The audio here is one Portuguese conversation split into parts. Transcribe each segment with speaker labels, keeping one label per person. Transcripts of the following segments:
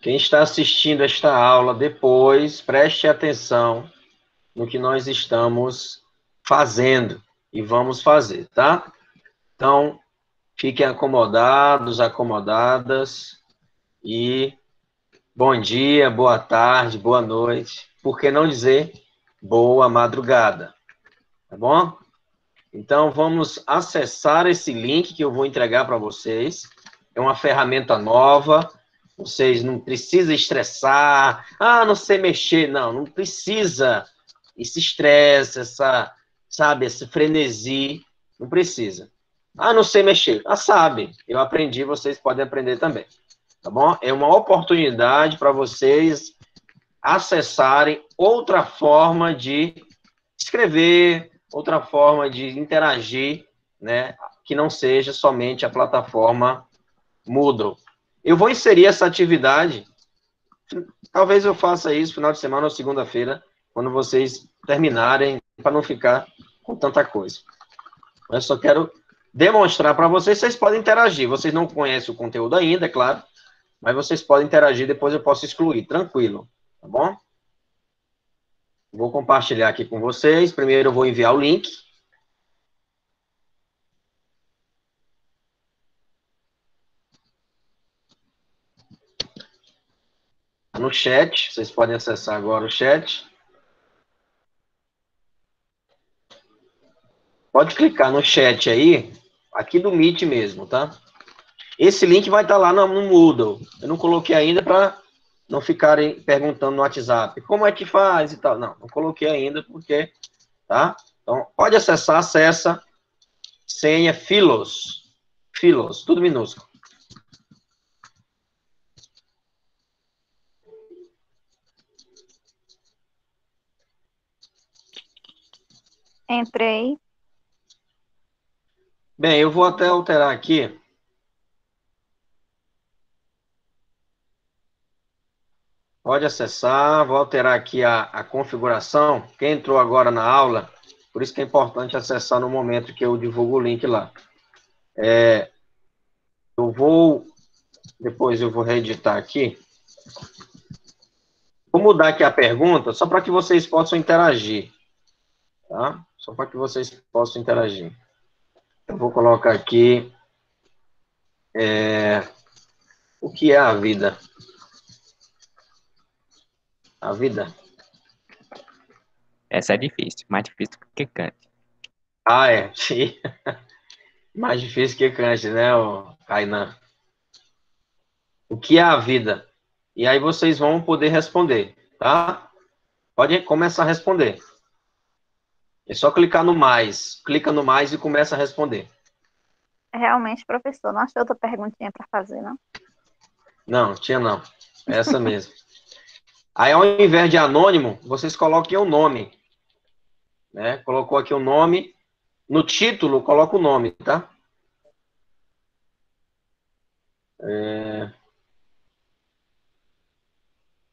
Speaker 1: Quem está assistindo esta aula depois, preste atenção no que nós estamos fazendo e vamos fazer, tá? Então, fiquem acomodados, acomodadas e bom dia, boa tarde, boa noite. Por que não dizer boa madrugada? Tá bom? Então, vamos acessar esse link que eu vou entregar para vocês. É uma ferramenta nova. Vocês não precisam estressar. Ah, não sei mexer. Não, não precisa. Esse estresse, esse frenesi. Não precisa. Ah, não sei mexer. Ah, sabe. Eu aprendi, vocês podem aprender também. Tá bom? É uma oportunidade para vocês acessarem outra forma de escrever, outra forma de interagir, né, que não seja somente a plataforma Moodle. Eu vou inserir essa atividade, talvez eu faça isso final de semana ou segunda-feira, quando vocês terminarem, para não ficar com tanta coisa. Eu só quero demonstrar para vocês, vocês podem interagir. Vocês não conhecem o conteúdo ainda, é claro, mas vocês podem interagir, depois eu posso excluir, tranquilo, tá bom? Vou compartilhar aqui com vocês. Primeiro eu vou enviar o link. No chat, vocês podem acessar agora o chat. Pode clicar no chat aí, aqui do Meet mesmo, tá? Esse link vai estar lá no Moodle. Eu não coloquei ainda para não ficarem perguntando no WhatsApp, como é que faz e tal. Não coloquei ainda porque, tá? Então, pode acessar, acessa, senha Filos, tudo minúsculo.
Speaker 2: Entrei.
Speaker 1: Bem, eu vou até alterar aqui. Pode acessar, vou alterar aqui a configuração. Quem entrou agora na aula, por isso que é importante acessar no momento que eu divulgo o link lá. Depois eu vou reeditar aqui. Vou mudar aqui a pergunta, só para que vocês possam interagir, tá? Só para que vocês possam interagir. Eu vou colocar aqui, o que é a vida? A vida?
Speaker 3: Essa é difícil, mais difícil que Kant.
Speaker 1: Ah, é. Mais difícil que Kant, né, Kainan? O que é a vida? E aí vocês vão poder responder, tá? Pode começar a responder. É só clicar no mais. Clica no mais e começa a responder.
Speaker 2: Realmente, professor, não achei outra perguntinha para fazer, não?
Speaker 1: Não, tinha não. É essa mesmo. Aí, ao invés de anônimo, vocês coloquem o nome. Né? Colocou aqui o nome. No título, coloca o nome, tá?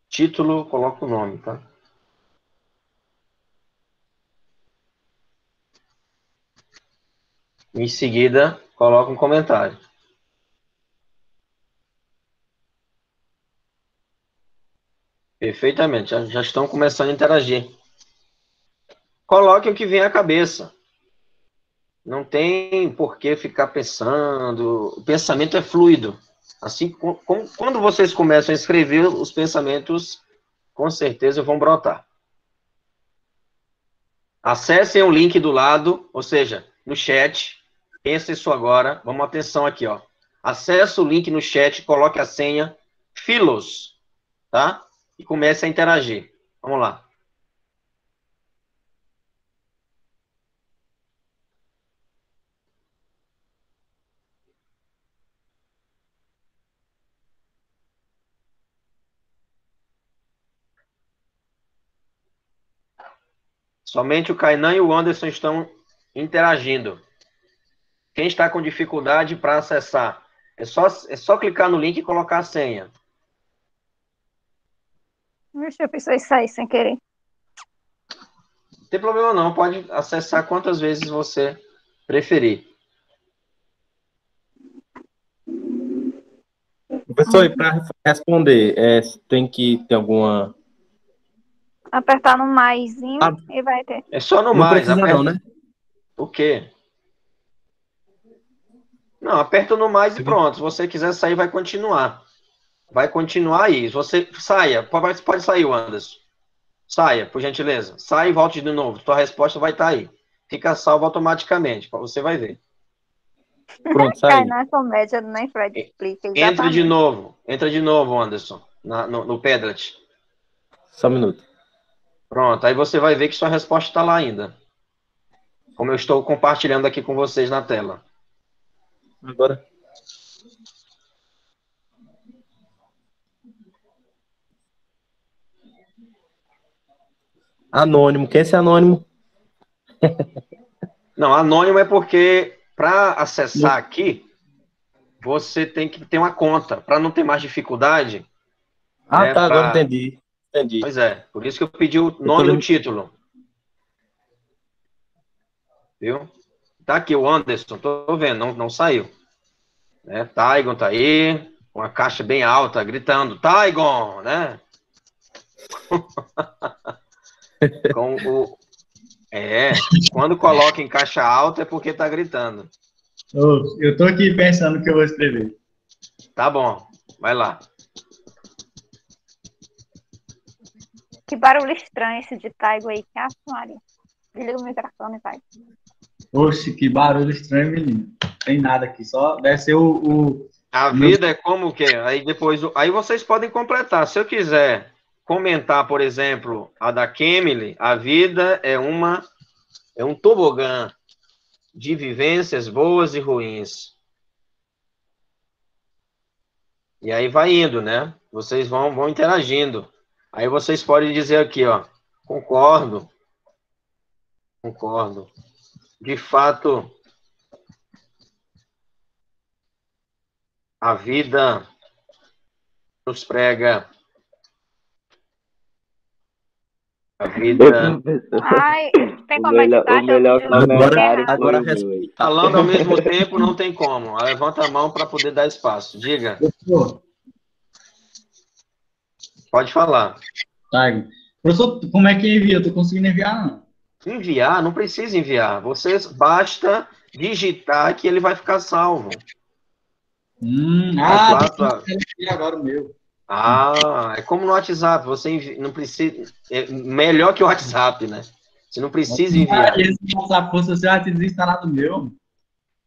Speaker 1: Título, coloca o nome, tá? Em seguida, coloca um comentário. Perfeitamente, já estão começando a interagir. Coloque o que vem à cabeça. Não tem por que ficar pensando. O pensamento é fluido. Assim, quando vocês começam a escrever, os pensamentos, com certeza, vão brotar. Acessem o link do lado, ou seja, no chat. Pense isso agora. Vamos atenção aqui, ó. Acesse o link no chat, coloque a senha Filos, tá? E comece a interagir. Vamos lá. Somente o Kainan e o Anderson estão interagindo. Quem está com dificuldade para acessar, é só clicar no link e colocar a senha.
Speaker 2: Deixa eu pensar isso aí sem querer.
Speaker 1: Não tem problema não, pode acessar quantas vezes você preferir.
Speaker 4: Professor, e para responder, tem que ter alguma...
Speaker 2: Apertar no maisinho
Speaker 4: Ah,
Speaker 2: e vai ter.
Speaker 1: É só no
Speaker 4: não
Speaker 1: mais.
Speaker 4: precisa não, né?
Speaker 1: O quê? Não, aperta no mais e pronto. Se você quiser sair, vai continuar. Vai continuar aí. Você saia. Pode sair, Anderson. Saia, por gentileza. Sai e volte de novo. Sua resposta vai estar aí. Fica salvo automaticamente. Você vai ver.
Speaker 4: Pronto,
Speaker 2: Cai
Speaker 4: saí.
Speaker 2: na comédia, nem Fred explica
Speaker 1: Entra de
Speaker 2: exatamente.
Speaker 1: novo. Entra de novo, Anderson. No Padlet.
Speaker 4: Só um minuto.
Speaker 1: Pronto. Aí você vai ver que sua resposta está lá ainda. Como eu estou compartilhando aqui com vocês na tela.
Speaker 4: Agora. Anônimo. Quem é esse anônimo?
Speaker 1: Não, anônimo é porque para acessar aqui, você tem que ter uma conta. Para não ter mais dificuldade,
Speaker 4: Ah,
Speaker 1: né?
Speaker 4: tá, agora entendi. Entendi.
Speaker 1: Pois é, por isso que eu pedi o
Speaker 4: tô
Speaker 1: nome do
Speaker 4: lem-
Speaker 1: título. Viu? Tá aqui o Anderson, tô vendo, não saiu. Né? Taigon tá aí, uma caixa bem alta, gritando, Taigon, né? Com o... quando coloca em caixa alta é porque tá gritando.
Speaker 5: Eu tô aqui pensando o que eu vou escrever.
Speaker 1: Tá bom, vai lá.
Speaker 2: Que barulho estranho esse de Taigo aí. Que Ave Maria. Desliga o microfone, Taigo.
Speaker 5: Oxe, que barulho estranho, menino. Tem nada aqui, só deve ser o
Speaker 1: A vida é como o quê? Aí depois, aí vocês podem completar. Se eu quiser comentar, por exemplo, a da Kemily, a vida é um tobogã de vivências boas e ruins. E aí vai indo, né? Vocês vão interagindo. Aí vocês podem dizer aqui, ó, concordo. De fato, a vida nos prega. A vida.
Speaker 2: Ai, tem como editar?
Speaker 3: O melhor
Speaker 2: Eu
Speaker 3: comentário
Speaker 2: errado.
Speaker 3: foi
Speaker 4: Agora
Speaker 3: o meu aí.
Speaker 1: Falando ao mesmo tempo não tem como. Levanta a mão para poder dar espaço. Diga.
Speaker 5: professor.
Speaker 1: Pode falar.
Speaker 5: Taigo. Professor, como é que envia? Eu tô conseguindo enviar, não.
Speaker 1: Enviar, não precisa enviar. Vocês basta digitar que ele vai ficar salvo.
Speaker 5: Tô aqui agora o meu.
Speaker 1: É como no WhatsApp. Você não precisa. É melhor que o WhatsApp, né? Você não precisa enviar.
Speaker 5: Esse WhatsApp fosse o seu, já tinha instalado o meu.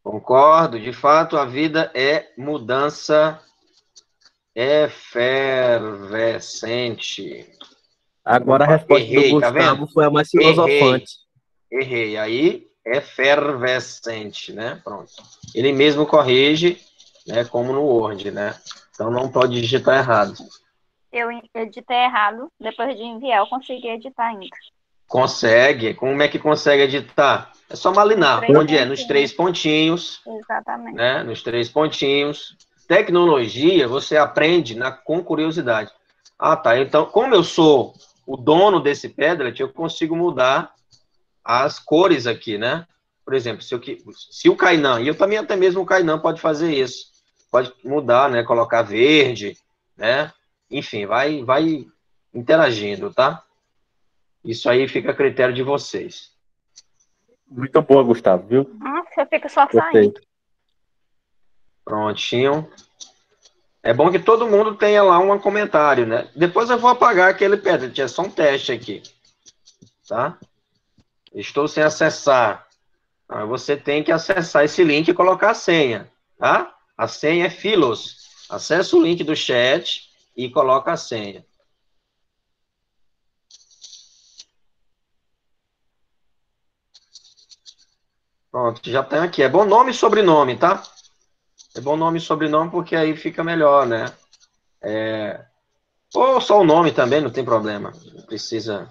Speaker 1: Concordo. De fato, a vida é mudança efervescente.
Speaker 4: Agora a
Speaker 1: Opa,
Speaker 4: resposta do
Speaker 1: errei, tá vendo?
Speaker 4: Gustavo foi a mais filosofante.
Speaker 1: Errei. Aí, efervescente, né? Pronto. Ele mesmo corrige, né? Como no Word, né? Então não pode digitar errado.
Speaker 2: Eu editei errado. Depois de enviar, eu consegui editar ainda.
Speaker 1: Consegue. Como é que consegue editar? É só malinar.
Speaker 2: Nos três
Speaker 1: Onde é? Nos 3 pontinhos,
Speaker 2: Exatamente.
Speaker 1: né? Nos 3 pontinhos. Tecnologia, você aprende com curiosidade. Ah, tá. Então, como eu sou o dono desse Padlet, eu consigo mudar as cores aqui, né? Por exemplo, se o Kainan, e eu também até mesmo o Kainan pode fazer isso. Pode mudar, né? Colocar verde, né? Enfim, vai interagindo, tá? Isso aí fica a critério de vocês.
Speaker 4: Muito boa, Gustavo, viu?
Speaker 2: Nossa, eu fico só
Speaker 4: Gostei.
Speaker 2: saindo.
Speaker 1: Prontinho. É bom que todo mundo tenha lá um comentário, né? Depois eu vou apagar aquele Padlet, é só um teste aqui, tá? Estou sem acessar. Você tem que acessar esse link e colocar a senha, tá? A senha é Filos. Acesse o link do chat e coloca a senha. Pronto, já tem aqui. É bom nome e sobrenome, tá? É bom nome e sobrenome porque aí fica melhor, né? Ou só o nome também, não tem problema. Não precisa.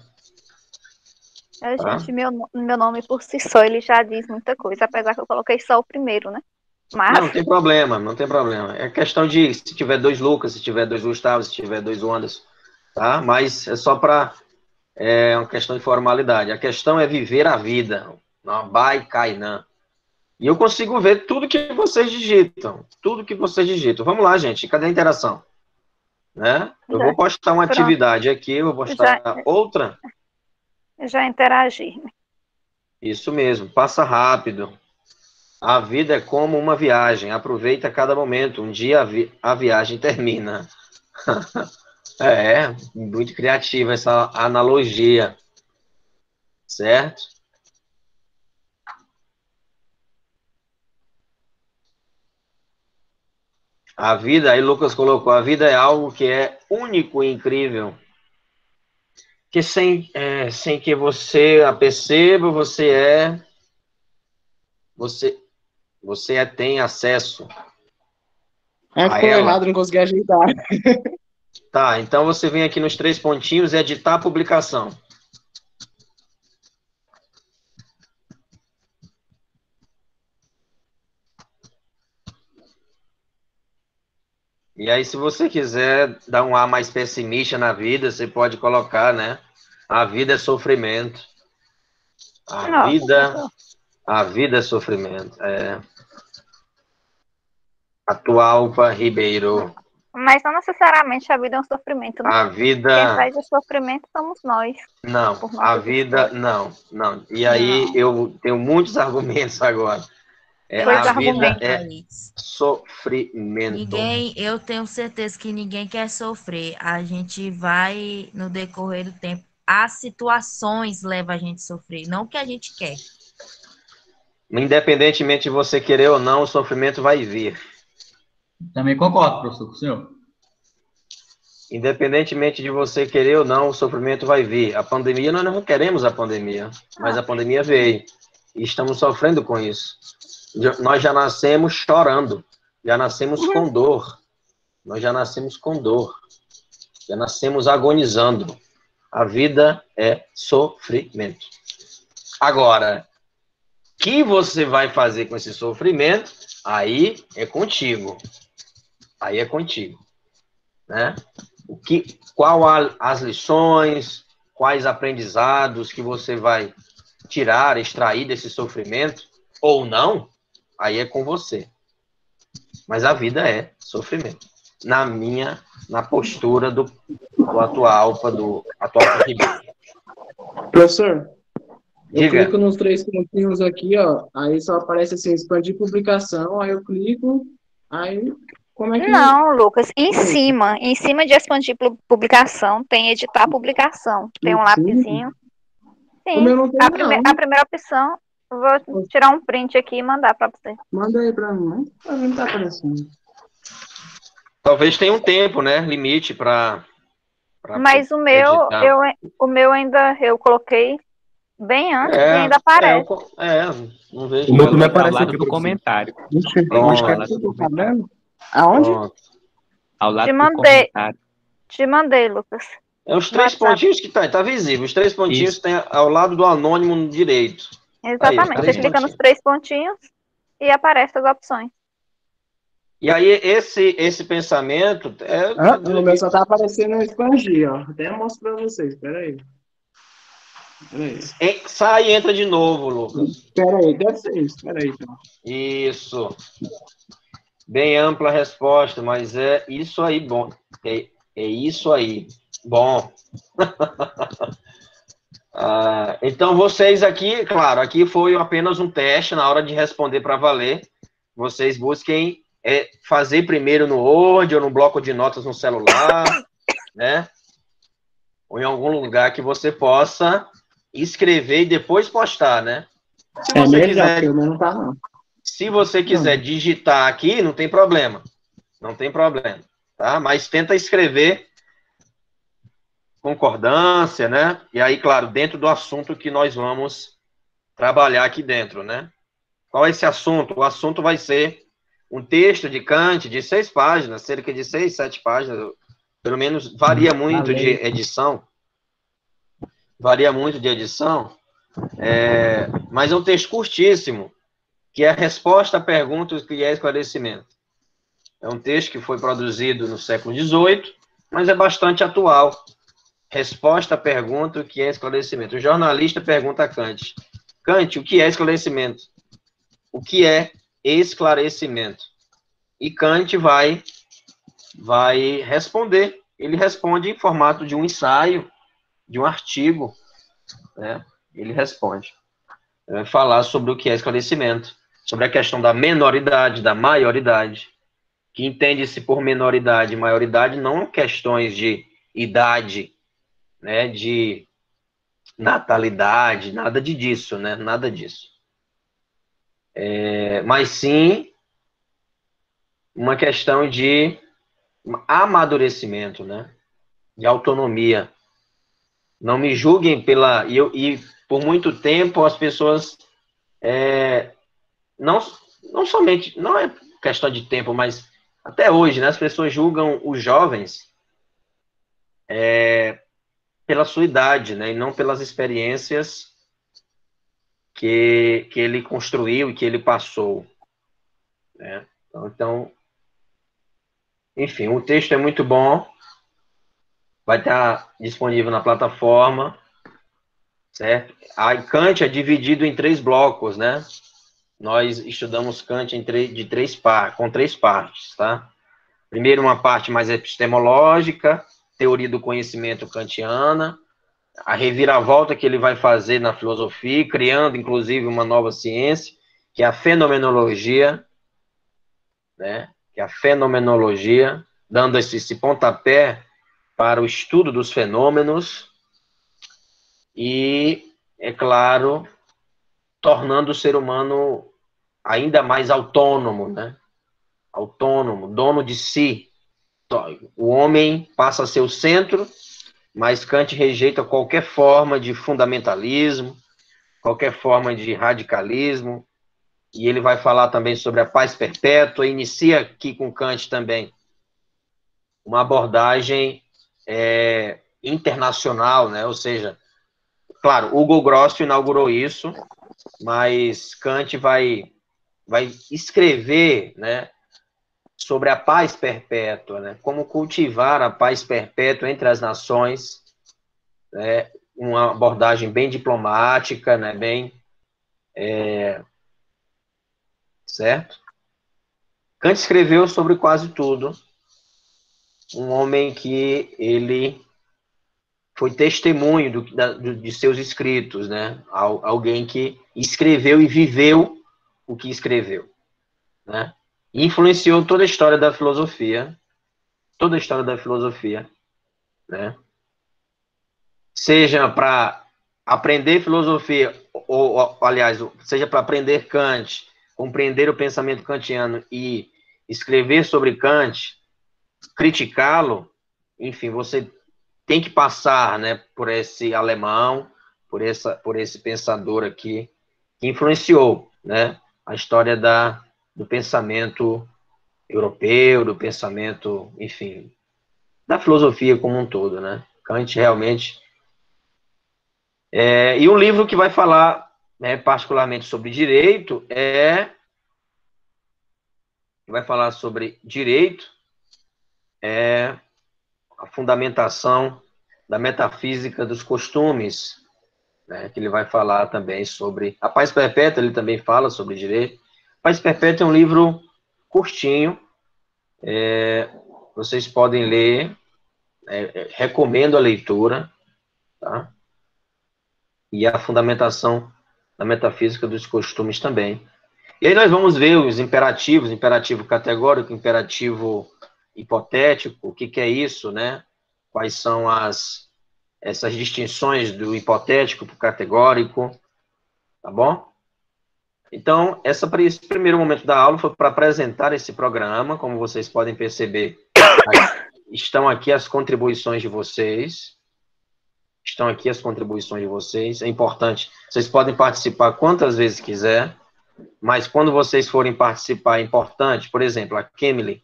Speaker 1: Tá?
Speaker 2: Gente, meu nome por si só, ele já diz muita coisa. Apesar que eu coloquei só o primeiro, né? Mas
Speaker 1: Não tem problema, não tem problema. É questão de se tiver 2 Lucas, se tiver 2 Gustavo, se tiver 2 Anderson, tá? Mas é só para uma questão de formalidade. A questão é viver a vida. Não, Bai Kainan. E eu consigo ver tudo que vocês digitam. Tudo que vocês digitam. Vamos lá, gente. Cadê a interação? Né? Eu vou postar uma
Speaker 2: Pronto.
Speaker 1: atividade aqui, eu vou postar outra.
Speaker 2: Já interagi.
Speaker 1: Isso mesmo. Passa rápido. A vida é como uma viagem. Aproveita cada momento. Um dia a viagem termina. É, muito criativa essa analogia. Certo? A vida, aí Lucas colocou, a vida é algo que é único e incrível. Que sem que você a perceba, você tem acesso a
Speaker 6: ficou
Speaker 1: ela.
Speaker 6: errado, não consegui ajeitar.
Speaker 1: Tá, então você vem aqui nos 3 pontinhos e editar a publicação. E aí, se você quiser dar um ar mais pessimista na vida, você pode colocar, né? A vida é sofrimento. A vida é sofrimento. Atualpa Ribeiro.
Speaker 2: Mas não necessariamente a vida é um sofrimento, né?
Speaker 1: A
Speaker 2: Quem
Speaker 1: vida...
Speaker 2: faz o sofrimento somos nós.
Speaker 1: Não, a vida... Não. E aí, eu tenho muitos argumentos agora. A vida é sofrimento.
Speaker 7: Eu tenho certeza que ninguém quer sofrer. A gente vai, no decorrer do tempo, as situações levam a gente a sofrer, não o que a gente quer.
Speaker 1: Independentemente de você querer ou não, o sofrimento vai vir.
Speaker 5: Também concordo, professor, com o senhor.
Speaker 1: Independentemente de você querer ou não, o sofrimento vai vir. A pandemia, nós não queremos a pandemia, mas a pandemia veio. E estamos sofrendo com isso. Nós já nascemos chorando, já nascemos com dor, já nascemos agonizando. A vida é sofrimento. Agora, o que você vai fazer com esse sofrimento, aí é contigo. Né? Qual as lições, quais aprendizados que você vai tirar, extrair desse sofrimento, ou não, aí é com você. Mas a vida é sofrimento. Na postura do atual Ribeiro.
Speaker 6: Professor, eu
Speaker 1: Diga.
Speaker 6: clico nos 3 pontinhos aqui, ó. Aí só aparece assim, expandir publicação. Aí eu clico. Aí, como é que...
Speaker 2: Não, Lucas. Em cima de expandir publicação, tem editar publicação. Tem um lapisinho. Sim.
Speaker 6: O meu não tem,
Speaker 2: a primeira opção... Eu vou tirar um print aqui e mandar para você.
Speaker 6: Manda aí para mim, né? Não tá aparecendo.
Speaker 1: Talvez tenha um tempo, né? Limite para.
Speaker 2: Mas o meu ainda eu coloquei bem antes e ainda aparece.
Speaker 1: Não vejo.
Speaker 4: O meu também
Speaker 3: Ao
Speaker 4: aparece
Speaker 3: lado
Speaker 4: aqui
Speaker 3: do comentário.
Speaker 6: Aonde?
Speaker 3: Ao lado
Speaker 2: Te
Speaker 3: do
Speaker 2: mandei.
Speaker 3: comentário.
Speaker 2: Te mandei, Lucas.
Speaker 1: É os 3 pontinhos que tá visível. Os 3 pontinhos
Speaker 3: Isso.
Speaker 1: tem ao lado do anônimo no direito.
Speaker 2: Exatamente. Você clica nos 3 pontinhos e aparece as opções.
Speaker 1: E aí, esse pensamento...
Speaker 6: O meu só tá aparecendo no expandir, ó. Até mostro pra vocês, peraí.
Speaker 1: Sai e entra de novo, Lucas.
Speaker 6: Peraí, deve ser isso, peraí. Então.
Speaker 1: Isso. Bem ampla a resposta, mas é isso aí, bom. É isso aí. Bom. Então, vocês aqui, claro, aqui foi apenas um teste na hora de responder para valer. Vocês busquem fazer primeiro no Word ou no bloco de notas no celular, né? Ou em algum lugar que você possa escrever e depois postar, né? Se você quiser digitar aqui, não tem problema. Não tem problema, tá? Mas tenta escrever concordância, né? E aí, claro, dentro do assunto que nós vamos trabalhar aqui dentro, né? Qual é esse assunto? O assunto vai ser um texto de Kant de 6 páginas, cerca de 6, 7 páginas, pelo menos varia muito de edição. Mas é um texto curtíssimo, que é a resposta a perguntas que é esclarecimento. É um texto que foi produzido no século XVIII, mas é bastante atual. Resposta à pergunta, o que é esclarecimento. O jornalista pergunta a Kant: Kant, o que é esclarecimento? o que é esclarecimento. E Kant vai responder. Ele responde em formato de um ensaio, de um artigo, né? Ele responde. Ele vai falar sobre o que é esclarecimento, sobre a questão da menoridade, da maioridade, que entende-se por menoridade e maioridade não questões de idade, né, de natalidade, nada disso, né, nada disso. Mas sim uma questão de amadurecimento, né, de autonomia. Não me julguem pela... E por muito tempo as pessoas... não somente... Não é questão de tempo, mas até hoje, né, as pessoas julgam os jovens pela sua idade, né, e não pelas experiências que ele construiu e que ele passou, né? Então, enfim, o texto é muito bom, vai estar disponível na plataforma, certo? A Kant é dividido em 3 blocos, né? Nós estudamos Kant com 3 partes, tá? Primeiro, uma parte mais epistemológica, teoria do conhecimento kantiana, a reviravolta que ele vai fazer na filosofia, criando, inclusive, uma nova ciência, que é a fenomenologia, né? Que é a fenomenologia, dando esse pontapé para o estudo dos fenômenos e, é claro, tornando o ser humano ainda mais autônomo, né? Autônomo, dono de si. O homem passa a ser o centro, mas Kant rejeita qualquer forma de fundamentalismo, qualquer forma de radicalismo, e ele vai falar também sobre a paz perpétua, inicia aqui com Kant também uma abordagem internacional, né? Ou seja, claro, Hugo Gross inaugurou isso, mas Kant vai escrever, né, sobre a paz perpétua, né? Como cultivar a paz perpétua entre as nações, né? Uma abordagem bem diplomática, né? Bem certo? Kant escreveu sobre quase tudo. Um homem que ele foi testemunho de seus escritos, né? Alguém que escreveu e viveu o que escreveu, né? E influenciou toda a história da filosofia, né? Seja para aprender filosofia, aliás, seja para aprender Kant, compreender o pensamento kantiano e escrever sobre Kant, criticá-lo, enfim, você tem que passar, né, por esse alemão, por esse pensador aqui, que influenciou, né, a história do pensamento europeu, do pensamento, enfim, da filosofia como um todo, né? Kant realmente... e um livro que vai falar, né, particularmente sobre direito vai falar sobre direito, a fundamentação da metafísica dos costumes, né, que ele vai falar também sobre a paz perpétua, ele também fala sobre direito. Paz perpétua é um livro curtinho, vocês podem ler, recomendo a leitura, tá? E a fundamentação da metafísica dos costumes também. E aí nós vamos ver os imperativos, imperativo categórico, imperativo hipotético, o que é isso, né? Quais são essas distinções do hipotético para o categórico, tá bom? Então, esse primeiro momento da aula foi para apresentar esse programa, como vocês podem perceber, estão aqui as contribuições de vocês, é importante, vocês podem participar quantas vezes quiser, mas quando vocês forem participar, é importante, por exemplo, a Kemily,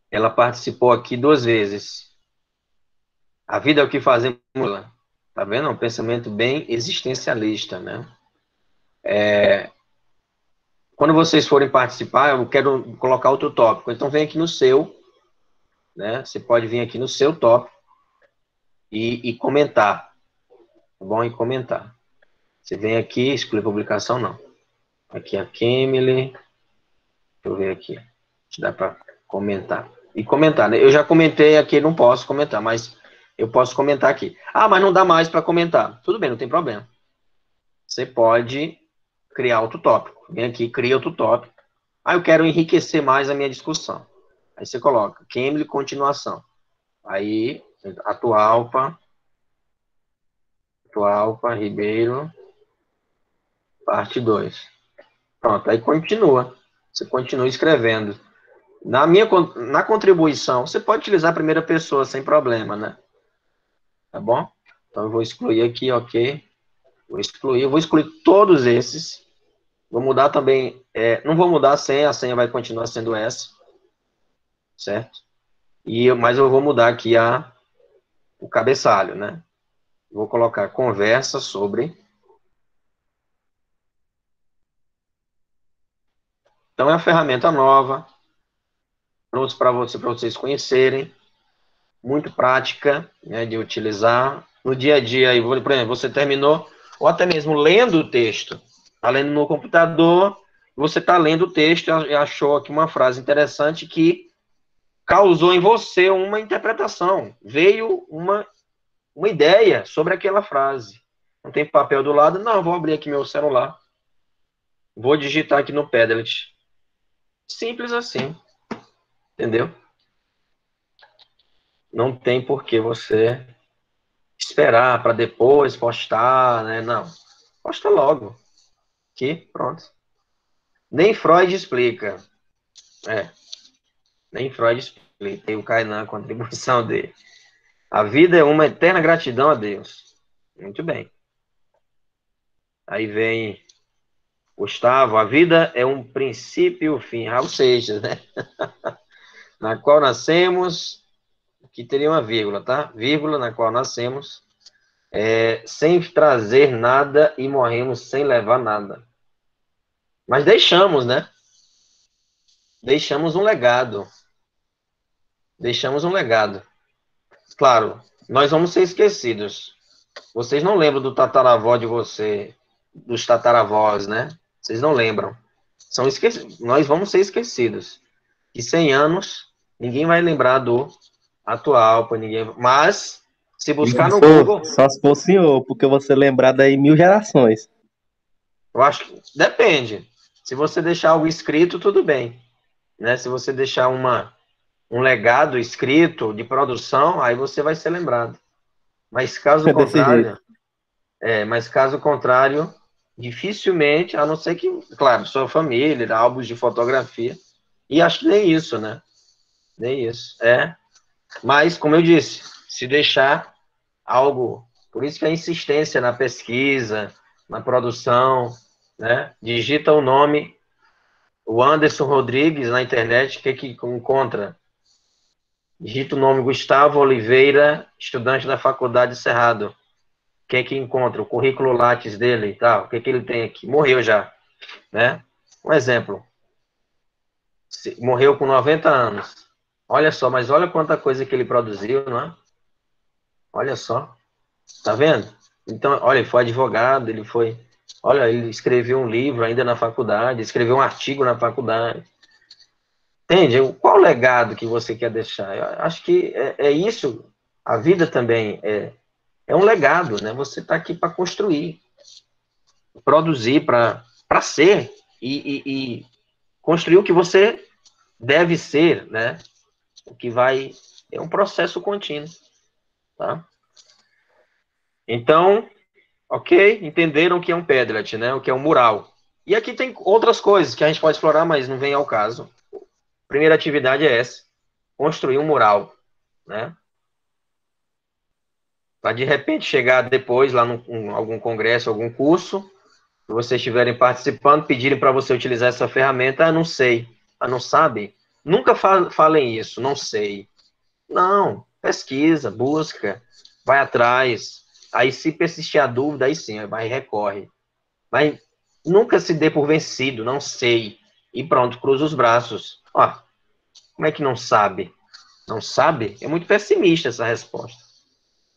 Speaker 1: ela participou aqui 2 vezes. A vida é o que fazemos, tá vendo? É um pensamento bem existencialista, né? Quando vocês forem participar, eu quero colocar outro tópico, então vem aqui no seu, né? Você pode vir aqui no seu tópico e comentar, tá bom? E comentar. Você vem aqui, exclui publicação, não. Aqui a Kemily. Deixa eu ver aqui. Se dá para comentar. E comentar, né? Eu já comentei aqui, não posso comentar, mas eu posso comentar aqui. Ah, mas não dá mais para comentar. Tudo bem, não tem problema. Você pode criar outro tópico. Vem aqui, cria outro tópico. Ah, eu quero enriquecer mais a minha discussão. Aí você coloca Kemily continuação. Aí, Atualpa, Ribeiro, parte 2. Pronto, aí continua. Você continua escrevendo. Na contribuição, você pode utilizar a primeira pessoa sem problema, né? Tá bom? Então, eu vou excluir aqui, ok. Vou excluir todos esses. Vou mudar também, não vou mudar a senha vai continuar sendo essa. Certo? Mas eu vou mudar aqui o cabeçalho, né? Vou colocar conversa sobre. Então, é uma ferramenta nova, para vocês conhecerem, muito prática, né, de utilizar no dia a dia. Aí, por exemplo, você terminou, ou até mesmo lendo o texto, está lendo no computador, você está lendo o texto e achou aqui uma frase interessante que causou em você uma interpretação, veio uma ideia sobre aquela frase. Não tem papel do lado? Não, vou abrir aqui meu celular, vou digitar aqui no Padlet. Simples assim, entendeu? Não tem por que você esperar para depois postar, né? Não, posta logo. Aqui, pronto. Nem Freud explica. Nem Freud explica. Tem o Kainan, a contribuição dele. A vida é uma eterna gratidão a Deus. Muito bem. Aí vem Gustavo, a vida é um princípio e o fim. Raul Seixas, né? Na qual nascemos, aqui teria uma vírgula, tá? Vírgula, na qual nascemos, sem trazer nada e morremos sem levar nada. Mas deixamos, né? Deixamos um legado. Deixamos um legado. Claro, nós vamos ser esquecidos. Vocês não lembram do tataravó de você, dos tataravós, né? Vocês não lembram. São esquecidos. Nós vamos ser esquecidos. E 100 anos, ninguém vai lembrar do atual, mas se buscar no Google...
Speaker 4: Só se for o senhor, porque você lembrar daí 1000 gerações.
Speaker 1: Eu acho que depende. Se você deixar algo escrito, tudo bem. Né? Se você deixar um legado escrito de produção, aí você vai ser lembrado. Mas caso contrário, dificilmente, a não ser que, claro, sua família, álbuns de fotografia, e acho que nem isso, né? Nem isso, Mas, como eu disse, se deixar algo, por isso que a insistência na pesquisa, na produção, né? Digita o nome, o Anderson Rodrigues na internet, o que encontra? Digita o nome Gustavo Oliveira, estudante da Faculdade Cerrado. O que encontra? O currículo Lattes dele e tal. O que ele tem aqui? Morreu já, né? Um exemplo. Morreu com 90 anos. Olha só, mas olha quanta coisa que ele produziu, não é? Olha só. Tá vendo? Então, olha, ele foi advogado, ele escreveu um livro ainda na faculdade, escreveu um artigo na faculdade. Entende? Qual o legado que você quer deixar? Eu acho que é isso. A vida também é um legado, né? Você está aqui para construir, produzir, para ser e construir o que você deve ser, né? O que vai... É um processo contínuo, tá? Então, ok? Entenderam o que é um Padlet, né? O que é um mural. E aqui tem outras coisas que a gente pode explorar, mas não vem ao caso. Primeira atividade é essa, construir um mural, né? Para de repente chegar depois lá em algum congresso, algum curso, se vocês estiverem participando, pedirem para você utilizar essa ferramenta, não sei, não sabe? Nunca falem isso, não sei. Não, pesquisa, busca, vai atrás. Aí se persistir a dúvida, aí sim, vai e recorre. Mas nunca se dê por vencido, não sei. E pronto, cruza os braços. Ó, como é que não sabe? Não sabe? É muito pessimista essa resposta.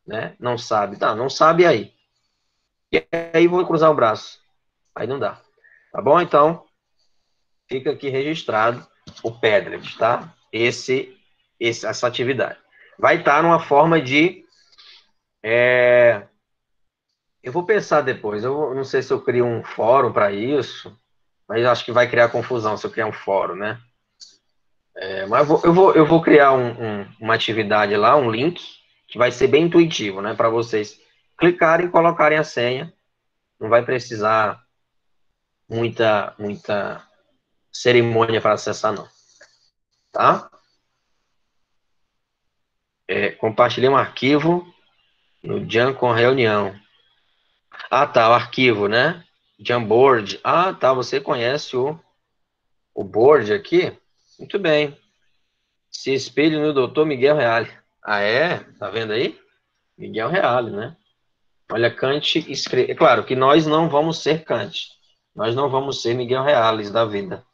Speaker 1: Né? Não sabe. Tá, não sabe aí. E aí vou cruzar o braço. Aí não dá. Tá bom? Então, fica aqui registrado o Padlet, tá? Essa atividade. Vai estar numa forma de... eu vou pensar depois. Eu não sei se eu crio um fórum para isso, mas acho que vai criar confusão se eu criar um fórum, né? Mas eu vou criar uma atividade lá, um link, que vai ser bem intuitivo, né? Para vocês clicarem e colocarem a senha. Não vai precisar muita cerimônia para acessar, não. Tá? Compartilhei um arquivo no Jam com reunião. Ah, tá, o arquivo, né? Jamboard. Ah, tá, você conhece o board aqui? Muito bem. Se espelhe no Dr. Miguel Reale. Ah, é? Tá vendo aí? Miguel Reale, né? Olha, Kant escreve... É claro que nós não vamos ser Kant. Nós não vamos ser Miguel Reales da vida.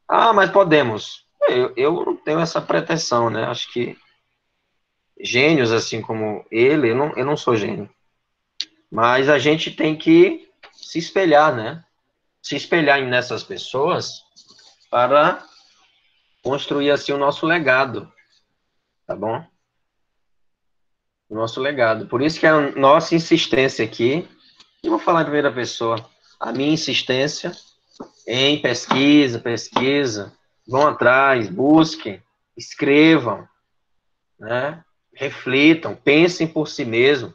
Speaker 1: Ah, mas podemos. Eu não tenho essa pretensão, né? Acho que gênios assim como ele, eu não sou gênio. Mas a gente tem que se espelhar, né? Se espelhar nessas pessoas para construir assim o nosso legado, tá bom? O nosso legado. Por isso que a nossa insistência aqui, eu vou falar em primeira pessoa, a minha insistência em pesquisa, vão atrás, busquem, escrevam, né? Reflitam, pensem por si mesmo,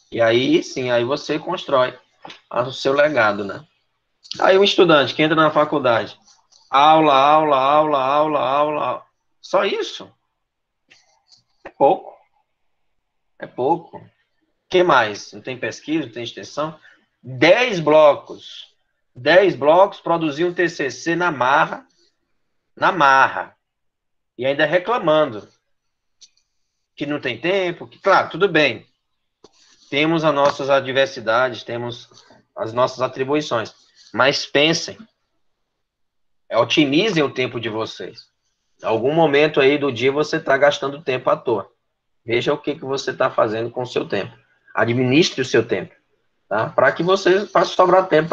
Speaker 1: e aí sim, aí você constrói o seu legado, né? Aí um estudante que entra na faculdade, aula, só isso? É pouco, é pouco. O que mais? Não tem pesquisa, não tem extensão? 10 blocos, 10 blocos, produzir um TCC na marra, e ainda reclamando que não tem tempo, que, claro, tudo bem, temos as nossas adversidades, temos as nossas atribuições, mas pensem, otimizem o tempo de vocês. Em algum momento aí do dia você está gastando tempo à toa. Veja o que você está fazendo com o seu tempo. Administre o seu tempo, tá? Para que você faça sobrar tempo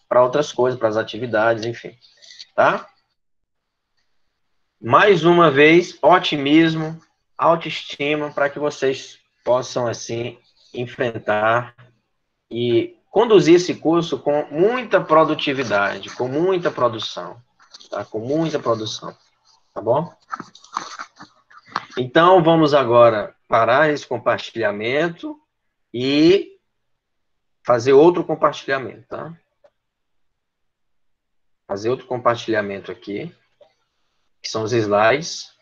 Speaker 1: para outras coisas, para as atividades, enfim, tá? Mais uma vez, otimismo, autoestima, para que vocês possam, assim, enfrentar e conduzir esse curso com muita produtividade, com muita produção, tá? Com muita produção, tá bom? Então, vamos agora parar esse compartilhamento e fazer outro compartilhamento, tá? Fazer outro compartilhamento aqui, que são os slides.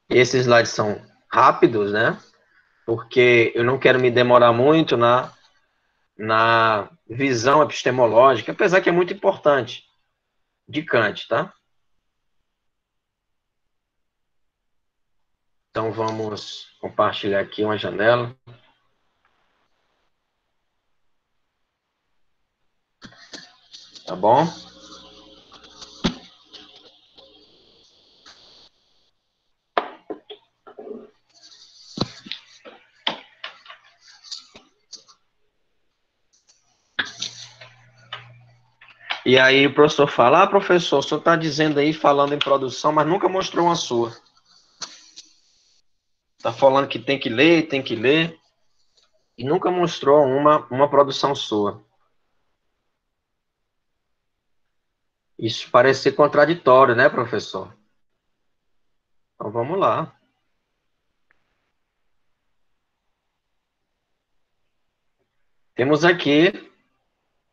Speaker 1: Esses slides são rápidos, né? Porque eu não quero me demorar muito na visão epistemológica, apesar que é muito importante, de Kant, tá? Então, vamos compartilhar aqui uma janela. Tá bom? E aí o professor fala, professor, o senhor está dizendo aí, falando em produção, mas nunca mostrou uma sua. Está falando que tem que ler, e nunca mostrou uma produção sua. Isso parece ser contraditório, né, professor? Então vamos lá. Temos aqui,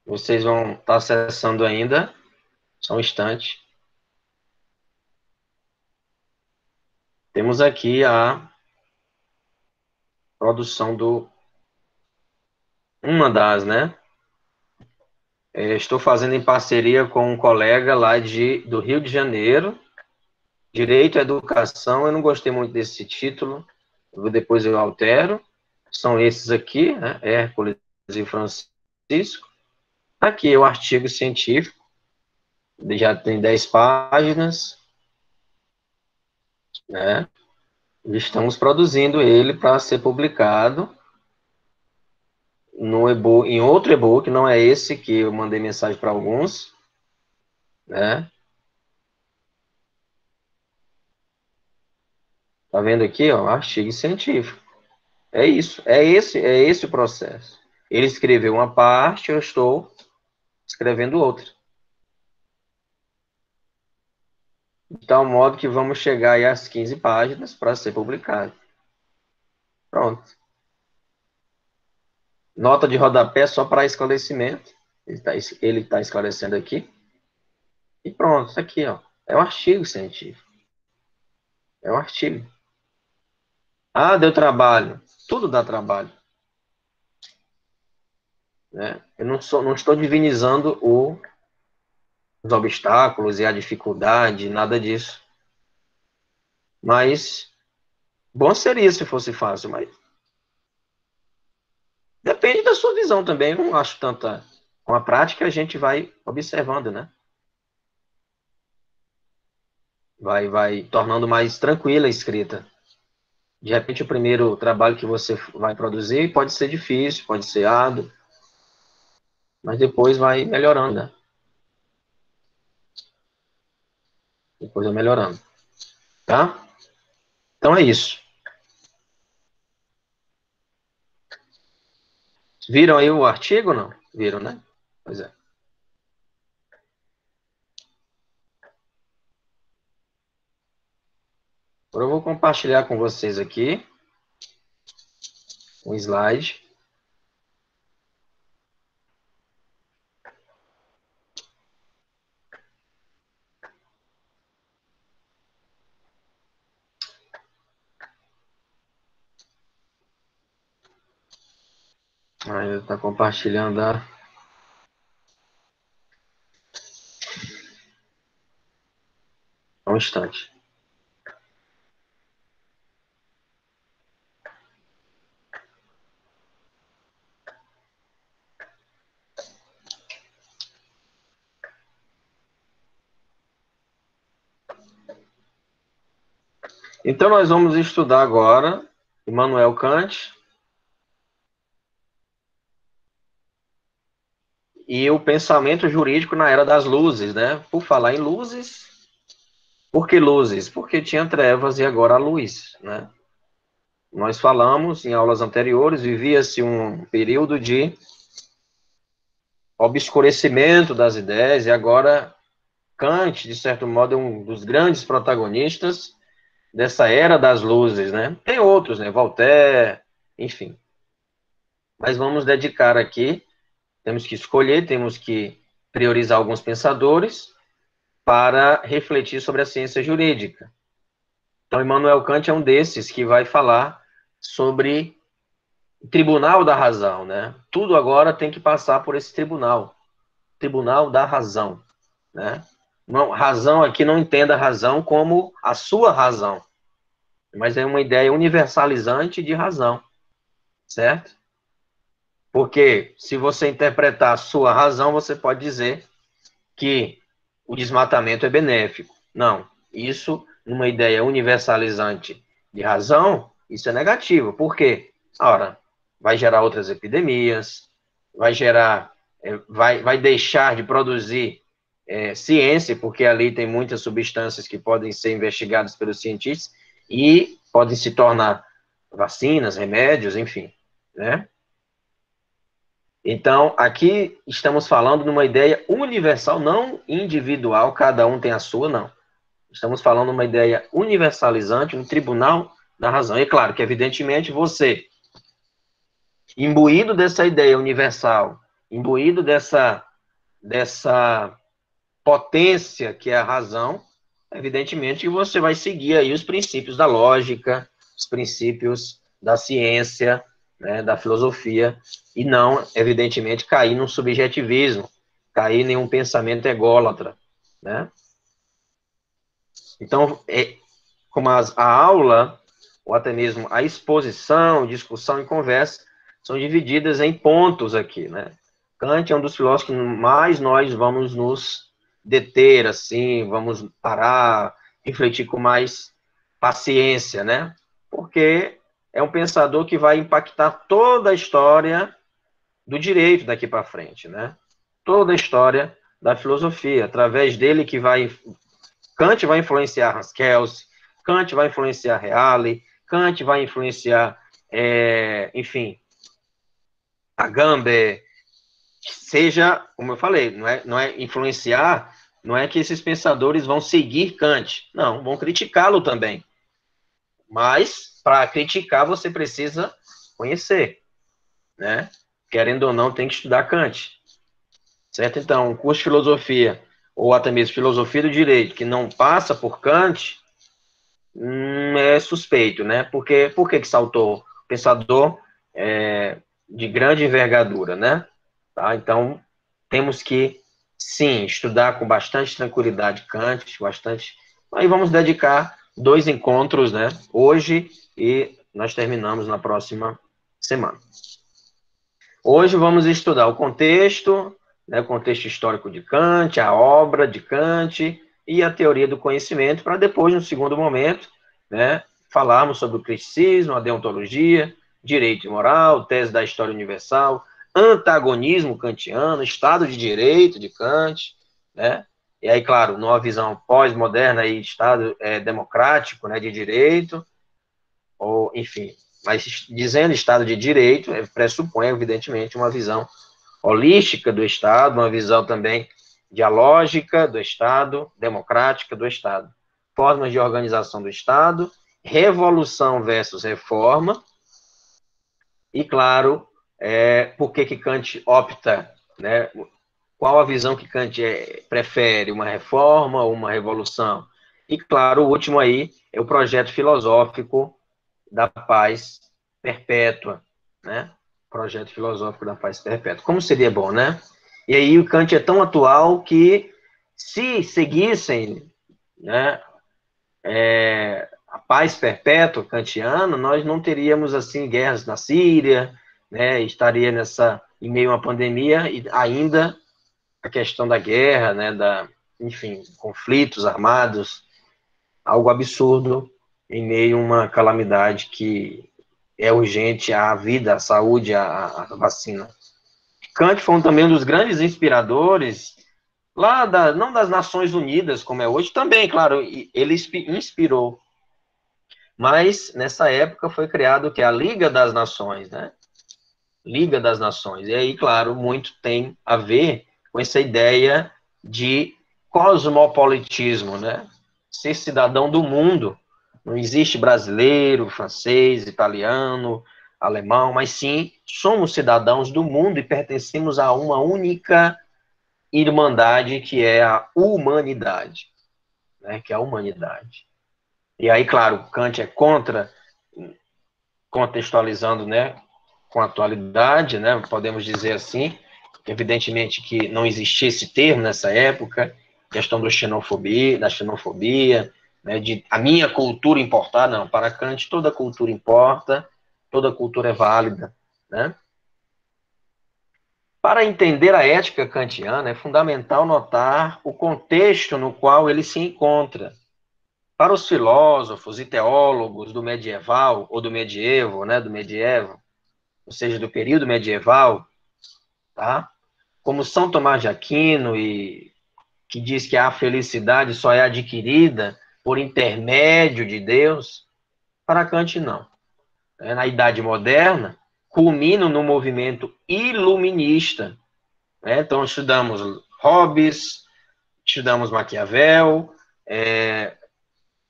Speaker 1: vocês vão estar acessando ainda, só um instante. Temos aqui a produção uma das, né? Estou fazendo em parceria com um colega lá do Rio de Janeiro, Direito à Educação. Eu não gostei muito desse título, depois eu altero. São esses aqui, né? Hércules e Francisco. Aqui é o artigo científico, já tem 10 páginas, né? Estamos produzindo ele para ser publicado no e-book, em outro e-book, não é esse que eu mandei mensagem para alguns, né? Tá vendo aqui, ó, artigo científico. É isso, é esse o processo. Ele escreveu uma parte, eu estou escrevendo outra. De tal modo que vamos chegar aí às 15 páginas para ser publicado. Pronto. Nota de rodapé só para esclarecimento. Ele está esclarecendo aqui. E pronto, isso aqui, ó. É um artigo científico. É um artigo. Ah, deu trabalho. Tudo dá trabalho. Né? Eu não estou divinizando os obstáculos e a dificuldade, nada disso. Mas, bom seria se fosse fácil, mas depende da sua visão também. Eu não acho tanta... Com a prática, a gente vai observando, né? Vai tornando mais tranquila a escrita. De repente, o primeiro trabalho que você vai produzir pode ser difícil, pode ser árduo, mas depois vai melhorando, né? Depois vai melhorando. Tá? Então é isso. Viram aí o artigo, não? Viram, né? Pois é. Agora eu vou compartilhar com vocês aqui um slide. Ainda está compartilhando a... Um instante. Então, nós vamos estudar agora Immanuel Kant e o pensamento jurídico na Era das Luzes, né? Por falar em luzes, por que luzes? Porque tinha trevas e agora há luz, né? Nós falamos em aulas anteriores, vivia-se um período de obscurecimento das ideias, e agora Kant, de certo modo, é um dos grandes protagonistas dessa Era das Luzes, né? Tem outros, né? Voltaire, enfim. Mas vamos dedicar aqui, temos que escolher, temos que priorizar alguns pensadores para refletir sobre a ciência jurídica. Então, Immanuel Kant é um desses que vai falar sobre o tribunal da razão, né? Tudo agora tem que passar por esse tribunal da razão, né? Não, razão aqui não entenda razão como a sua razão, mas é uma ideia universalizante de razão, certo? Porque se você interpretar a sua razão, você pode dizer que o desmatamento é benéfico. Não, isso, numa ideia universalizante de razão, isso é negativo. Por quê? Ora, vai gerar outras epidemias, vai gerar, vai deixar de produzir ciência, porque ali tem muitas substâncias que podem ser investigadas pelos cientistas e podem se tornar vacinas, remédios, enfim, né? Então, aqui estamos falando de uma ideia universal, não individual, cada um tem a sua, não. Estamos falando de uma ideia universalizante, um tribunal da razão. E é claro que, evidentemente, você, imbuído dessa ideia universal, imbuído dessa potência que é a razão, evidentemente que você vai seguir aí os princípios da lógica, os princípios da ciência, né, da filosofia, e não, evidentemente, cair num subjetivismo, cair em um pensamento ególatra, né? Então, como a aula, ou até mesmo a exposição, discussão e conversa, são divididas em pontos aqui, né? Kant é um dos filósofos que mais nós vamos nos deter, assim, vamos parar, refletir com mais paciência, né? Porque é um pensador que vai impactar toda a história do direito daqui para frente, né? Toda a história da filosofia, através dele que Kant vai influenciar Raskelsky, Kant vai influenciar Reale, Kant vai influenciar, enfim, Agamben, seja, como eu falei, não é influenciar, não é que esses pensadores vão seguir Kant, não, vão criticá-lo também. Mas, para criticar, você precisa conhecer, né? Querendo ou não, tem que estudar Kant. Certo? Então, um curso de filosofia, ou até mesmo filosofia do direito, que não passa por Kant, é suspeito, né? Por que saltou? Pensador de grande envergadura, né? Tá? Então, temos que, sim, estudar com bastante tranquilidade Kant, bastante... Aí vamos dedicar 2 encontros, né? Hoje e nós terminamos na próxima semana. Hoje vamos estudar o contexto, né, o contexto histórico de Kant, a obra de Kant e a teoria do conhecimento, para depois, no segundo momento, né, falarmos sobre o criticismo, a deontologia, direito e moral, tese da história universal, antagonismo kantiano, Estado de Direito de Kant, né, e aí, claro, numa visão pós-moderna e Estado democrático, né, de direito, ou, enfim, mas dizendo Estado de Direito, pressupõe, evidentemente, uma visão holística do Estado, uma visão também dialógica do Estado, democrática do Estado. Formas de organização do Estado, revolução versus reforma, e, claro, por que Kant opta, né, qual a visão que Kant prefere, uma reforma ou uma revolução? E, claro, o último aí é o projeto filosófico da paz perpétua, né? Projeto filosófico da paz perpétua. Como seria bom, né? E aí o Kant é tão atual que, se seguissem, né, a paz perpétua kantiana, nós não teríamos, assim, guerras na Síria, né? Estaria em meio a uma pandemia, e ainda a questão da guerra, né, enfim, conflitos armados, algo absurdo em meio a uma calamidade que é urgente à vida, à saúde, à vacina. Kant foi também um dos grandes inspiradores, não das Nações Unidas, como é hoje, também, claro, ele inspirou, mas nessa época foi criado que é a Liga das Nações, né? Liga das Nações. E aí, claro, muito tem a ver com essa ideia de cosmopolitismo, né? Ser cidadão do mundo. Não existe brasileiro, francês, italiano, alemão, mas sim, somos cidadãos do mundo e pertencemos a uma única irmandade, que é a humanidade, né? Que é a humanidade. E aí, claro, Kant é contra, contextualizando, né, com a atualidade, né, podemos dizer assim, evidentemente que não existia esse termo nessa época, questão da xenofobia, né, de a minha cultura importar, não, para Kant toda cultura importa, toda cultura é válida, né? Para entender a ética kantiana, é fundamental notar o contexto no qual ele se encontra. Para os filósofos e teólogos do medieval, ou do medievo, né, do medievo, ou seja, do período medieval, tá? Como São Tomás de Aquino, que diz que a felicidade só é adquirida por intermédio de Deus, para Kant não. Na Idade Moderna, culmina no movimento iluminista, né? Então, estudamos Hobbes, estudamos Maquiavel,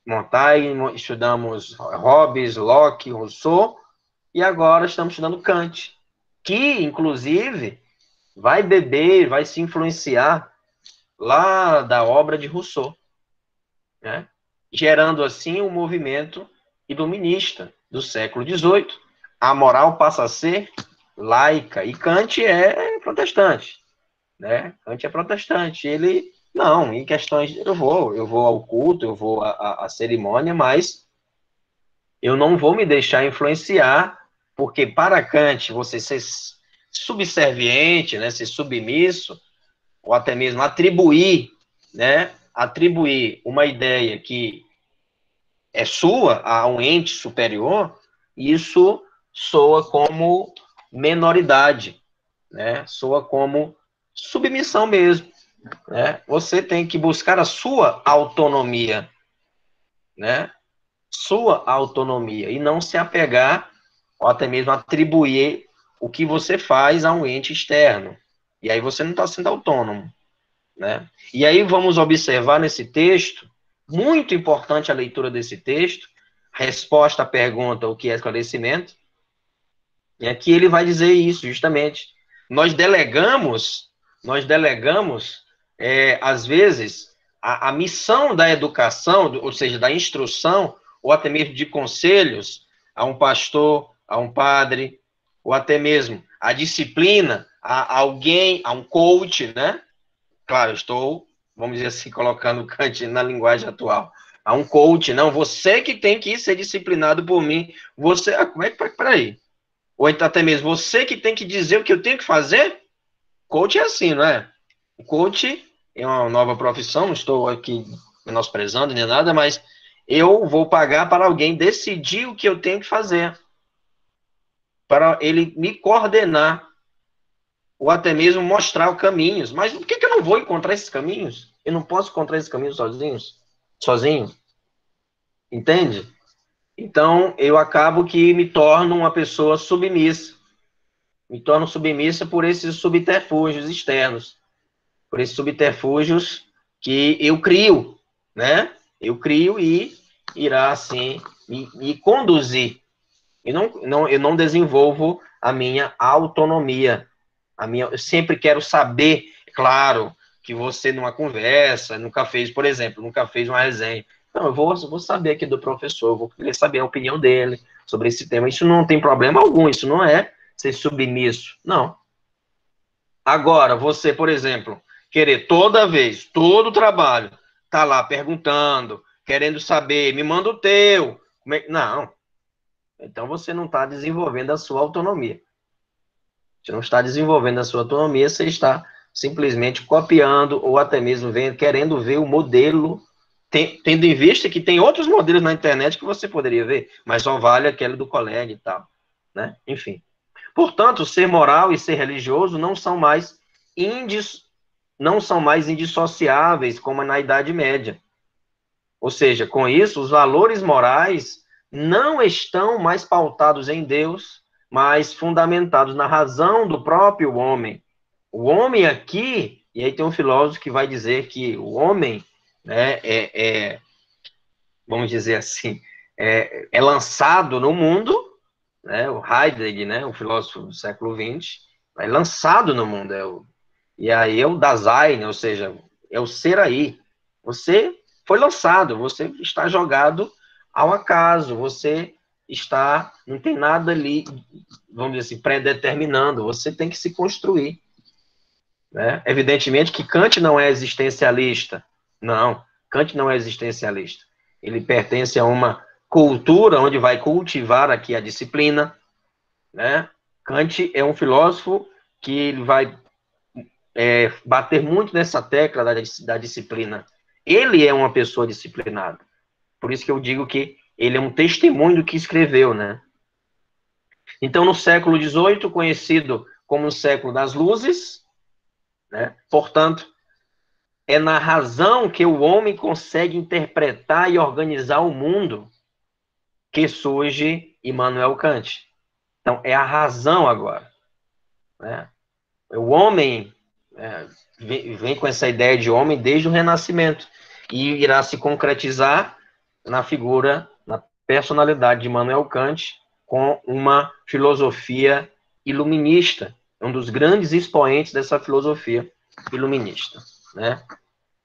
Speaker 1: Montaigne, estudamos Hobbes, Locke, Rousseau, e agora estamos estudando Kant, que, inclusive, vai se influenciar lá da obra de Rousseau, né? Gerando, assim, um movimento iluminista do século XVIII. A moral passa a ser laica, e Kant é protestante, né? Kant é protestante, ele, não, em questões, eu vou ao culto, eu vou à cerimônia, mas eu não vou me deixar influenciar, porque para Kant, você ser subserviente, né, ser submisso, ou até mesmo atribuir uma ideia que é sua a um ente superior, isso soa como menoridade, né? Soa como submissão mesmo, né? Você tem que buscar a sua autonomia, né? Sua autonomia, e não se apegar, ou até mesmo atribuir o que você faz a um ente externo. E aí você não está sendo autônomo, né? E aí vamos observar nesse texto, muito importante a leitura desse texto, resposta à pergunta, o que é esclarecimento, e aqui ele vai dizer isso, justamente. Nós delegamos, às vezes, a missão da educação, ou seja, da instrução, ou até mesmo de conselhos, a um pastor, a um padre, ou até mesmo a disciplina, a alguém, a um coach, né? Claro, estou, vamos dizer assim, colocando Kant na linguagem atual. A um coach, não, você que tem que ser disciplinado por mim. Você, como é que, peraí. Ou então até mesmo, você que tem que dizer o que eu tenho que fazer? Coach é assim, não é? O coach é uma nova profissão, não estou aqui menosprezando nem nada, mas eu vou pagar para alguém decidir o que eu tenho que fazer. Para ele me coordenar. Ou até mesmo mostrar os caminhos. Mas por que eu não vou encontrar esses caminhos? Eu não posso encontrar esses caminhos sozinho? Entende? Então, eu acabo que me torno uma pessoa submissa. Me torno submissa por esses subterfúgios externos. Por esses subterfúgios que eu crio, né? Eu crio e irá, assim, me conduzir. Eu não desenvolvo a minha autonomia. Eu sempre quero saber, claro, que você numa conversa, nunca fez, por exemplo, nunca fez uma resenha. Não, eu vou saber aqui do professor, eu vou querer saber a opinião dele sobre esse tema. Isso não tem problema algum, isso não é ser submisso, não. Agora, você, por exemplo, querer toda vez, todo trabalho, tá lá perguntando, querendo saber, me manda o teu. Não. Então você não está desenvolvendo a sua autonomia. Você não está desenvolvendo a sua autonomia, você está simplesmente copiando ou até mesmo querendo ver o modelo, tendo em vista que tem outros modelos na internet que você poderia ver, mas só vale aquele do colega e tal, né? Enfim. Portanto, ser moral e ser religioso não são mais indissociáveis como na Idade Média. Ou seja, com isso, os valores morais não estão mais pautados em Deus, mas fundamentados na razão do próprio homem. O homem aqui, e aí tem um filósofo que vai dizer que o homem, né, vamos dizer assim, é lançado no mundo, né, o Heidegger, né, o filósofo do século XX, é lançado no mundo, e aí é o Dasein, ou seja, é o ser aí. Você foi lançado, você está jogado ao acaso, você não tem nada ali, vamos dizer assim, predeterminando, você tem que se construir. Né? Evidentemente que Kant não é existencialista. Não, Kant não é existencialista. Ele pertence a uma cultura onde vai cultivar aqui a disciplina. Né? Kant é um filósofo que ele vai bater muito nessa tecla da disciplina. Ele é uma pessoa disciplinada. Por isso que eu digo que ele é um testemunho do que escreveu, né? Então, no século XVIII, conhecido como o século das luzes, né? Portanto, é na razão que o homem consegue interpretar e organizar o mundo que surge Immanuel Kant. Então, é a razão agora. Né? O homem vem com essa ideia de homem desde o Renascimento e irá se concretizar na figura, na personalidade de Immanuel Kant, com uma filosofia iluminista, um dos grandes expoentes dessa filosofia iluminista. Né?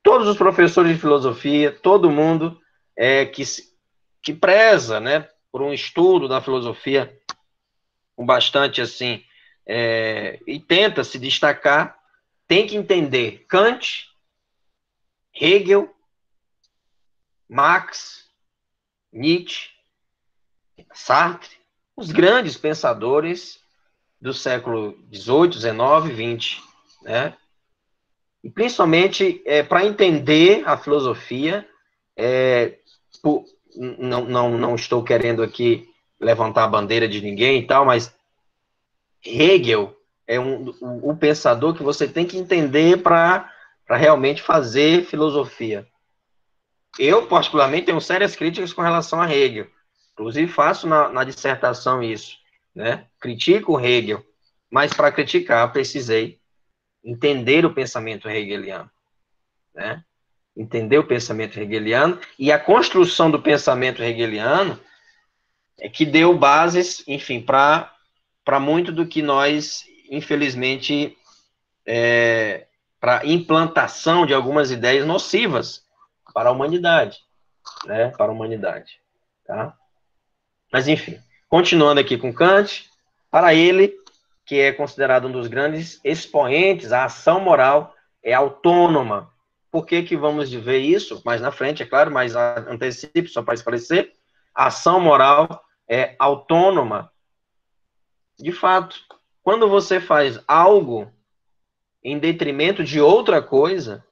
Speaker 1: Todos os professores de filosofia, todo mundo que preza, né, por um estudo da filosofia com bastante assim, e tenta se destacar, tem que entender Kant, Hegel, Marx, Nietzsche, Sartre, os grandes pensadores do século XVIII, XIX, XX, né? E principalmente para entender a filosofia, não estou querendo aqui levantar a bandeira de ninguém e tal, mas Hegel é um pensador que você tem que entender para para realmente fazer filosofia. Eu, particularmente, tenho sérias críticas com relação a Hegel. Inclusive, faço na dissertação isso, né? Critico Hegel, mas para criticar, precisei entender o pensamento hegeliano, né? Entender o pensamento hegeliano, e a construção do pensamento hegeliano é que deu bases, enfim, para muito do que nós, infelizmente, para implantação de algumas ideias nocivas para a humanidade, né? Para a humanidade, tá? Mas, enfim, continuando aqui com Kant, para ele, que é considerado um dos grandes expoentes, a ação moral é autônoma. Por que que vamos ver isso? Mais na frente, é claro, mas antecipo, só para esclarecer. A ação moral é autônoma. De fato, quando você faz algo em detrimento de outra coisa,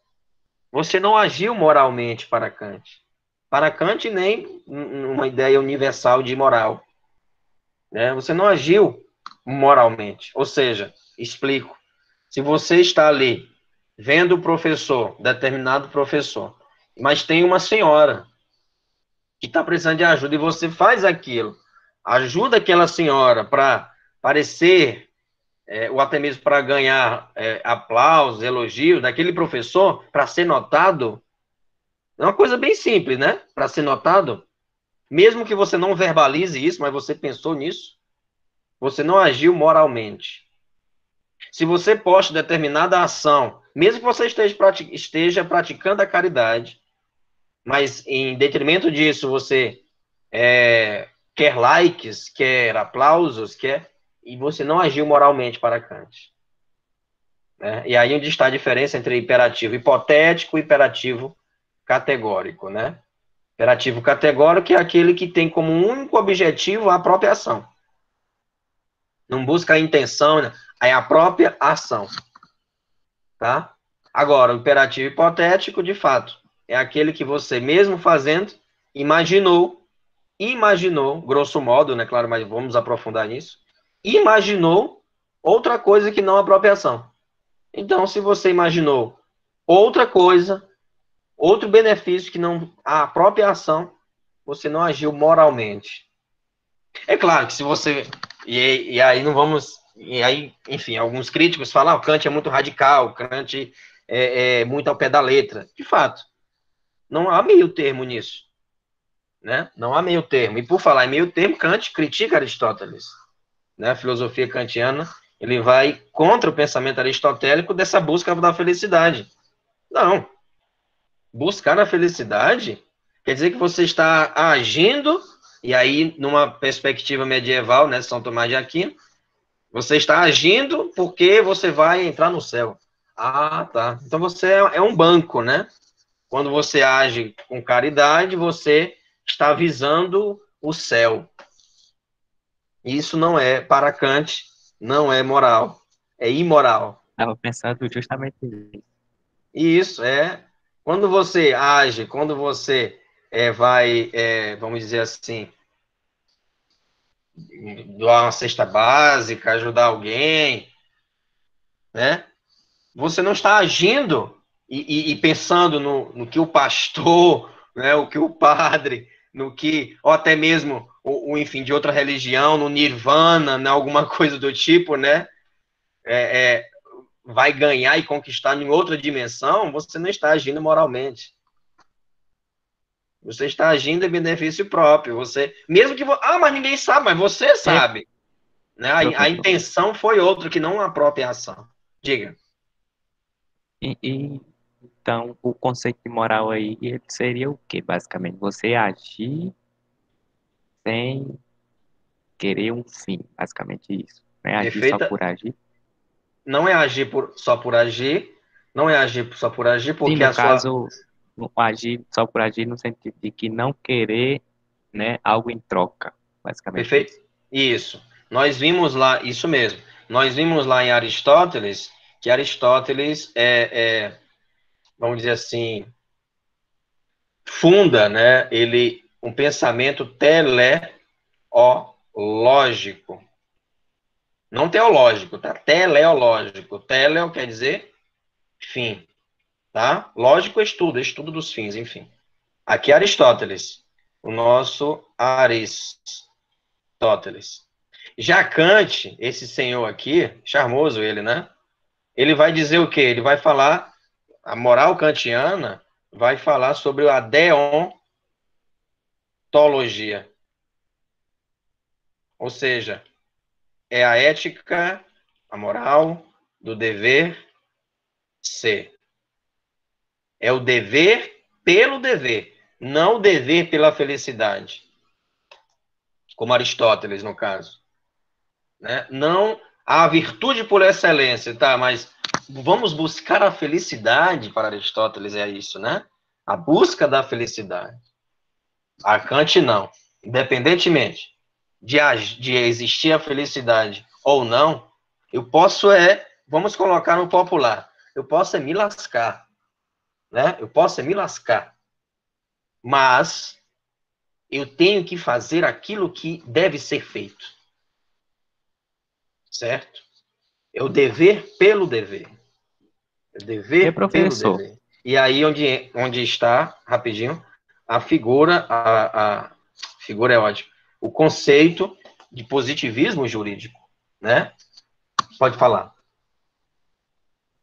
Speaker 1: você não agiu moralmente para Kant. Para Kant, nem uma ideia universal de moral, né? Você não agiu moralmente. Ou seja, explico. Se você está ali vendo o professor, determinado professor, mas tem uma senhora que está precisando de ajuda e você faz aquilo, ajuda aquela senhora para parecer, ou até mesmo para ganhar aplausos, elogios daquele professor, para ser notado, é uma coisa bem simples, né? Para ser notado, mesmo que você não verbalize isso, mas você pensou nisso, você não agiu moralmente. Se você posta determinada ação, mesmo que você esteja praticando a caridade, mas em detrimento disso você quer likes, quer aplausos, e você não agiu moralmente para Kant. Né? E aí onde está a diferença entre imperativo hipotético e imperativo categórico, né? Imperativo categórico é aquele que tem como único objetivo a própria ação. Não busca a intenção, né? É a própria ação. Tá? Agora, o imperativo hipotético, de fato, é aquele que você, mesmo fazendo, imaginou, grosso modo, né? Claro, mas vamos aprofundar nisso, imaginou outra coisa que não a própria ação. Então, se você imaginou outra coisa, outro benefício que não a própria ação, você não agiu moralmente. É claro que se você... E aí não vamos... E aí, enfim, alguns críticos falam, o Kant é muito radical, Kant é muito ao pé da letra. De fato, não há meio termo nisso. Né? Não há meio termo. E por falar em meio termo, Kant critica Aristóteles. Né? A filosofia kantiana, ele vai contra o pensamento aristotélico dessa busca da felicidade. Não. Buscar a felicidade quer dizer que você está agindo, e aí, numa perspectiva medieval, né, São Tomás de Aquino, você está agindo porque você vai entrar no céu. Ah, tá. Então você é um banco, né? Quando você age com caridade, você está visando o céu. Isso não é, para Kant, não é moral. É imoral.
Speaker 3: Estava pensando justamente nisso.
Speaker 1: Isso, quando você age, quando você vai, vamos dizer assim, doar uma cesta básica, ajudar alguém, né? Você não está agindo e pensando no que o pastor, né, o que o padre, no que, ou até mesmo, enfim, de outra religião, no nirvana, né, alguma coisa do tipo, né? Vai ganhar e conquistar em outra dimensão, você não está agindo moralmente. Você está agindo em benefício próprio. Você, mesmo que... mas ninguém sabe, mas você sabe. Né? A intenção foi outra, que não a própria ação. Diga.
Speaker 3: Então, o conceito de moral aí ele seria o quê, basicamente? Você agir sem querer um fim, basicamente isso. Não é agir só por agir.
Speaker 1: Não é agir só por agir, não é agir só por agir, porque
Speaker 3: Sim, no caso, agir só por agir no sentido de que não querer, né, algo em troca, basicamente.
Speaker 1: Perfeito? Isso. Nós vimos lá, isso mesmo, nós vimos lá em Aristóteles, que Aristóteles vamos dizer assim, funda, né, um pensamento teleológico. Não teológico, tá? Teleológico. Teleo quer dizer fim. tá? Lógico, estudo dos fins, enfim. Aqui Aristóteles, o nosso Aristóteles. Já Kant, esse senhor aqui, charmoso ele, né? Ele vai dizer o quê? Ele vai falar, a moral kantiana vai falar sobre a deontologia. Ou seja, é a ética, a moral do dever ser. É o dever pelo dever, não o dever pela felicidade. Como Aristóteles, no caso. Né? Não a virtude por excelência, tá? Mas vamos buscar a felicidade, para Aristóteles é isso, né? A busca da felicidade. A Kant não. Independentemente de existir a felicidade ou não, eu posso vamos colocar no popular, eu posso me lascar, né? Eu posso me lascar, mas eu tenho que fazer aquilo que deve ser feito, certo? É o dever pelo dever, é o dever pelo dever. E aí onde está, rapidinho, a figura, a figura é ótima, o conceito de positivismo jurídico, né? Pode falar.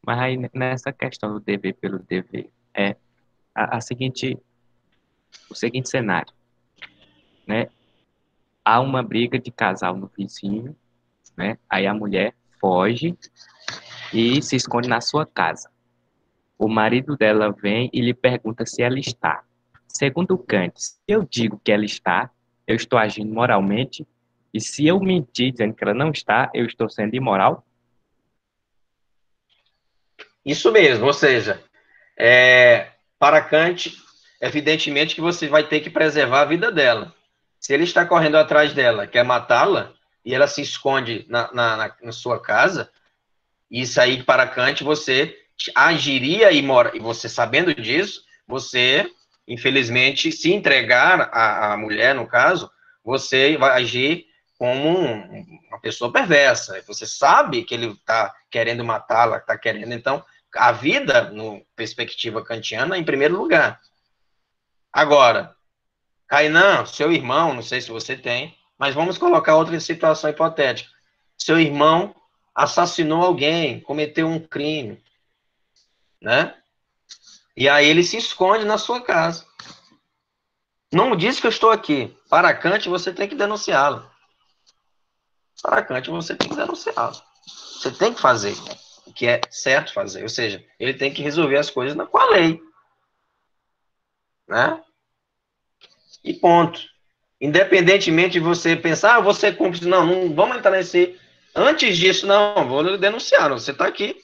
Speaker 3: Mas aí, nessa questão do dever pelo dever, o seguinte cenário, né? Há uma briga de casal no vizinho, né? Aí a mulher foge e se esconde na sua casa. O marido dela vem e lhe pergunta se ela está. Segundo Kant, se eu digo que ela está, eu estou agindo moralmente, e se eu mentir dizendo que ela não está, eu estou sendo imoral?
Speaker 1: Isso mesmo, ou seja, para Kant, evidentemente que você vai ter que preservar a vida dela. Se ele está correndo atrás dela, quer matá-la, e ela se esconde na sua casa, isso aí, para Kant, você agiria e você sabendo disso, você, infelizmente, se entregar à mulher, no caso, você vai agir como uma pessoa perversa. Você sabe que ele está querendo matá-la, está querendo, então, a vida, no perspectiva kantiana, em primeiro lugar. Agora, Kainan, seu irmão, não sei se você tem, mas vamos colocar outra situação hipotética. Seu irmão assassinou alguém, cometeu um crime, né? E aí ele se esconde na sua casa. Não diz que eu estou aqui. Para Kant, você tem que denunciá-lo. Para Kant, você tem que denunciá-lo. Você tem que fazer o que é certo fazer. Ou seja, ele tem que resolver as coisas com a lei. Né? E ponto. Independentemente de você pensar, você é cúmplice. Não vamos entrar nesse... Antes disso, não, vou denunciar. Você está aqui.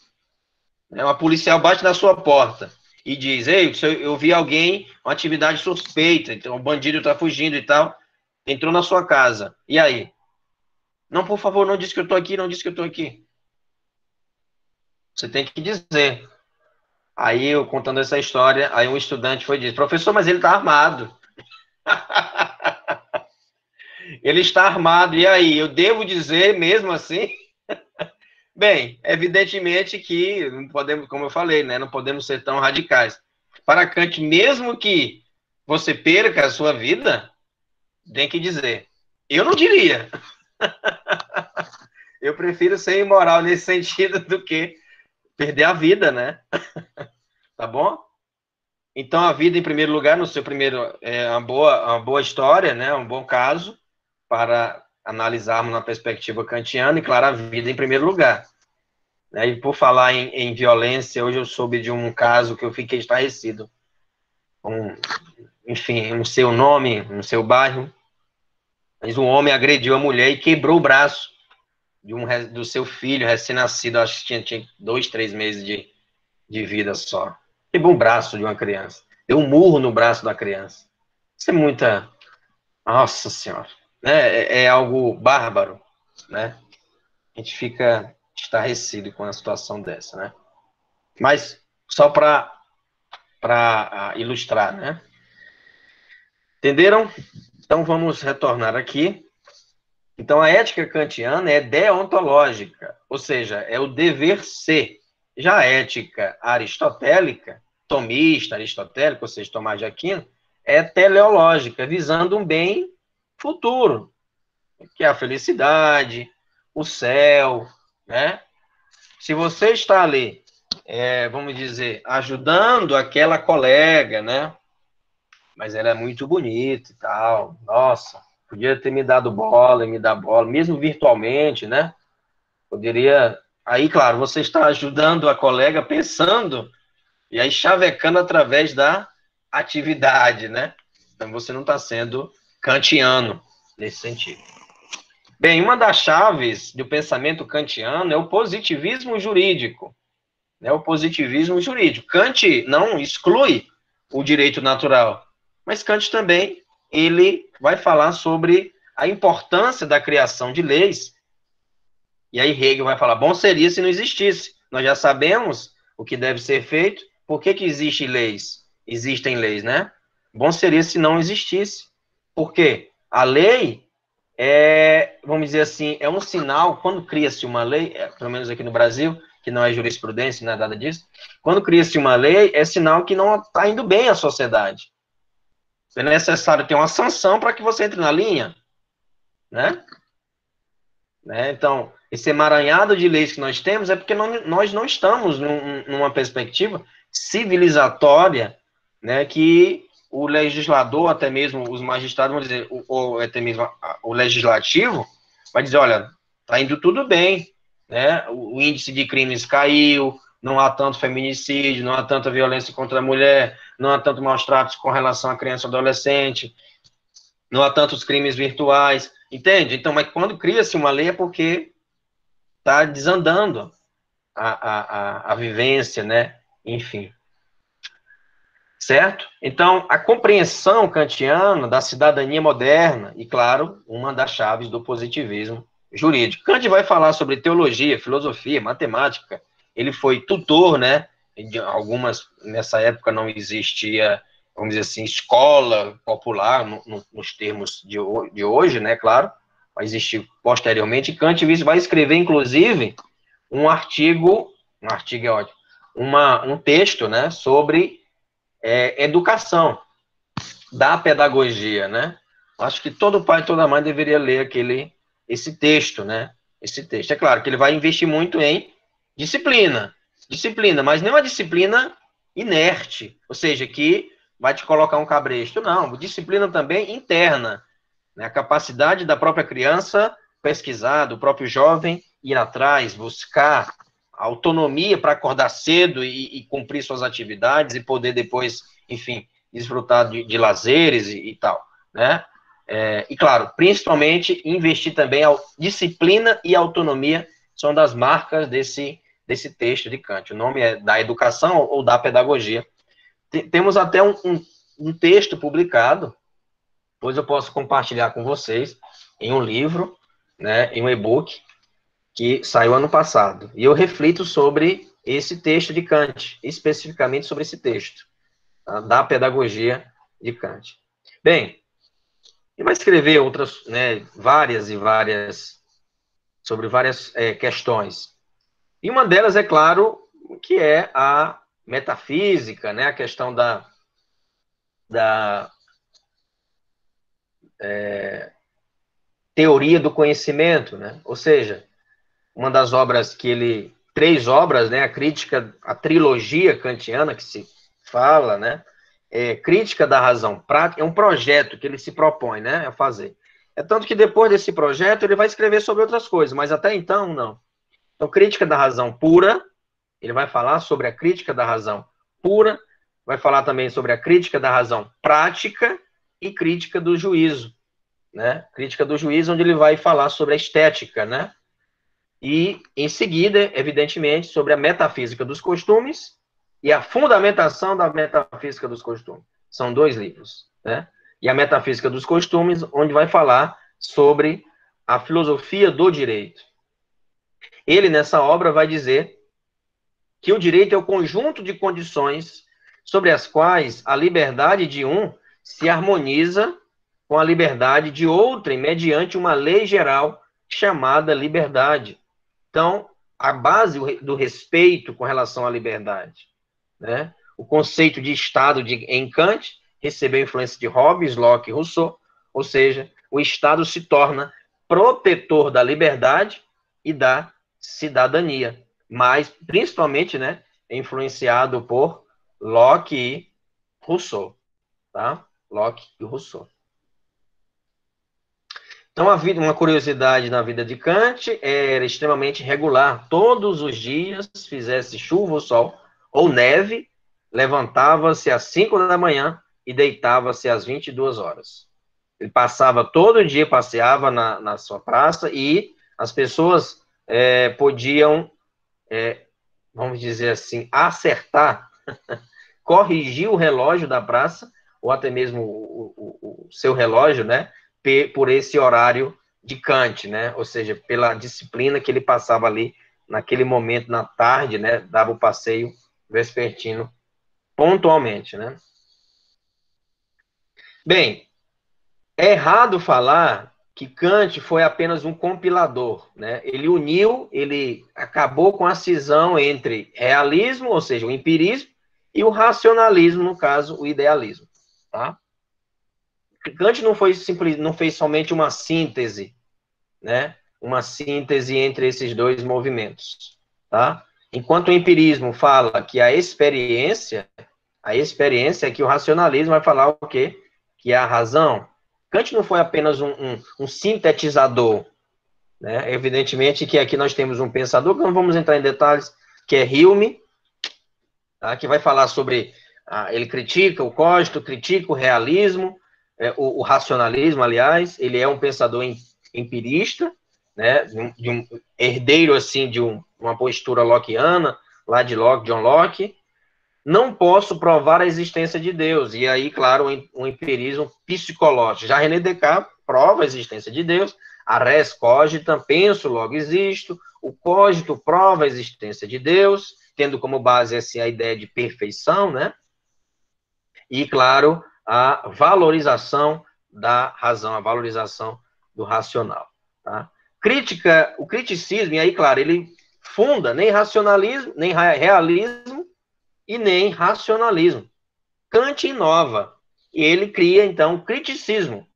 Speaker 1: Uma policial bate na sua porta e diz, ei, eu vi alguém, uma atividade suspeita, então o bandido está fugindo e tal, entrou na sua casa. E aí? Não, por favor, não diz que eu estou aqui, não diz que eu estou aqui. Você tem que dizer. Aí, eu contando essa história, aí um estudante foi e disse, professor, mas ele está armado. Ele está armado, e aí? Eu devo dizer mesmo assim? Bem, evidentemente que não podemos, como eu falei, né, não podemos ser tão radicais. Para Kant, mesmo que você perca a sua vida, tem que dizer. Eu não diria. Eu prefiro ser imoral nesse sentido do que perder a vida, né? Tá bom? Então, a vida, em primeiro lugar, no seu primeiro, é uma boa história, né? Um bom caso para analisarmos na perspectiva kantiana, e, claro, a vida em primeiro lugar. E por falar em violência, hoje eu soube de um caso que eu fiquei estarrecido. Enfim, no seu nome, no seu bairro, mas um homem agrediu a mulher e quebrou o braço do seu filho recém-nascido, acho que tinha 2, 3 meses de vida só. Quebrou o braço de uma criança. Deu um murro no braço da criança. Isso é muita... Nossa Senhora. Né? É algo bárbaro, né? A gente fica estarrecido com uma situação dessa, né? Mas, só para ilustrar, né? Entenderam? Então, vamos retornar aqui. Então, a ética kantiana é deontológica, ou seja, é o dever ser. Já a ética aristotélica tomista, aristotélica, ou seja, Tomás de Aquino, é teleológica, visando um bem futuro, que é a felicidade, o céu, né? Se você está ali, vamos dizer, ajudando aquela colega, né? Mas ela é muito bonita e tal, nossa, podia ter me dado bola, me dar bola, mesmo virtualmente, né? Poderia... Aí, claro, você está ajudando a colega pensando e aí chavecando através da atividade, né? Então, você não está sendo kantiano nesse sentido. Bem, uma das chaves do pensamento kantiano é o positivismo jurídico. Né? O positivismo jurídico. Kant não exclui o direito natural, mas Kant também, ele vai falar sobre a importância da criação de leis. E aí Hegel vai falar, bom seria se não existisse. Nós já sabemos o que deve ser feito. Por que existem leis? Existem leis, né? Bom seria se não existisse. Por quê? A lei vamos dizer assim, é um sinal, quando cria-se uma lei, pelo menos aqui no Brasil, que não é jurisprudência, não é nada disso, quando cria-se uma lei, é sinal que não está indo bem a sociedade. É necessário ter uma sanção para que você entre na linha, né? Então, esse emaranhado de leis que nós temos é porque nós não estamos numa perspectiva civilizatória, né, que o legislador, até mesmo os magistrados vão dizer, ou até mesmo o legislativo, vai dizer, olha, está indo tudo bem, né, o índice de crimes caiu, não há tanto feminicídio, não há tanta violência contra a mulher, não há tanto maus tratos com relação à criança e adolescente, não há tantos crimes virtuais, entende? Então, mas quando cria-se uma lei é porque está desandando a vivência, né, enfim. Certo? Então, a compreensão kantiana da cidadania moderna, e claro, uma das chaves do positivismo jurídico. Kant vai falar sobre teologia, filosofia, matemática, ele foi tutor, né, de algumas, nessa época não existia, vamos dizer assim, escola popular, nos termos de hoje, né, claro, vai existir posteriormente. Kant vai escrever, inclusive, um artigo é ótimo, um texto, né, sobre educação, da pedagogia, né? Acho que todo pai e toda mãe deveria ler esse texto, né? Esse texto. É claro que ele vai investir muito em disciplina, mas não é uma disciplina inerte, ou seja, que vai te colocar um cabresto, não. Disciplina também interna, né? A capacidade da própria criança pesquisar, do próprio jovem ir atrás, buscar autonomia para acordar cedo e cumprir suas atividades e poder depois, enfim, desfrutar de lazeres e tal, né? E, claro, principalmente investir também a disciplina e autonomia são das marcas desse texto de Kant. O nome é da educação ou da pedagogia. Temos até um texto publicado, depois eu posso compartilhar com vocês, em um livro, né, em um e-book, que saiu ano passado. E eu reflito sobre esse texto de Kant, especificamente sobre esse texto, tá? Da pedagogia de Kant. Bem, ele vai escrever outras, né, sobre várias questões. E uma delas, é claro, que é a metafísica, né, a questão da teoria do conhecimento, né? Ou seja, uma das obras três obras, né, a trilogia kantiana que se fala, né, Crítica da Razão Prática, é um projeto que ele se propõe, né, a fazer. É tanto que depois desse projeto ele vai escrever sobre outras coisas, mas até então não. Então, Crítica da Razão Pura, ele vai falar sobre a Crítica da Razão Pura, vai falar também sobre a Crítica da Razão Prática e Crítica do Juízo, né, Crítica do Juízo, onde ele vai falar sobre a estética, né, e, em seguida, evidentemente, sobre a metafísica dos costumes e a fundamentação da metafísica dos costumes. São 2 livros, né? E a metafísica dos costumes, onde vai falar sobre a filosofia do direito. Ele, nessa obra, vai dizer que o direito é o conjunto de condições sobre as quais a liberdade de um se harmoniza com a liberdade de outrem mediante uma lei geral chamada liberdade. Então, a base do respeito com relação à liberdade, né? o conceito de Estado em Kant recebeu influência de Hobbes, Locke e Rousseau, ou seja, o Estado se torna protetor da liberdade e da cidadania, mas principalmente, né, influenciado por Locke e Rousseau, tá? Locke e Rousseau. Então, uma curiosidade na vida de Kant era extremamente regular. Todos os dias, fizesse chuva ou sol, ou neve, levantava-se às 5 da manhã e deitava-se às 22 horas. Ele passava todo dia, passeava na sua praça, e as pessoas podiam, vamos dizer assim, acertar, corrigir o relógio da praça, ou até mesmo o seu relógio, né, por esse horário de Kant, né, ou seja, pela disciplina que ele passava ali, naquele momento, na tarde, né, dava o passeio vespertino pontualmente, né. Bem, é errado falar que Kant foi apenas um compilador, né, ele acabou com a cisão entre realismo, ou seja, o empirismo, e o racionalismo, no caso, o idealismo, tá? Kant não fez somente uma síntese, né? Uma síntese entre esses dois movimentos, tá? Enquanto o empirismo fala que a experiência é que o racionalismo vai falar o quê? Que é a razão. Kant não foi apenas um sintetizador, né? Evidentemente que aqui nós temos um pensador, que não vamos entrar em detalhes, que é Hume, tá? Que vai falar sobre, ele critica o cogito, critica o realismo, o racionalismo, aliás, ele é um pensador empirista, né, de um herdeiro, assim, de uma postura lockeana, lá de Locke, John Locke. Não posso provar a existência de Deus, e aí, claro, um empirismo psicológico. Já René Descartes prova a existência de Deus, a res cogitam, penso, logo existo, o cogito prova a existência de Deus, tendo como base, assim, a ideia de perfeição, né, e, claro, a valorização da razão, a valorização do racional, tá? O criticismo, e aí, claro, ele funda nem racionalismo, nem realismo e nem racionalismo. Kant inova, e ele cria, então, o criticismo,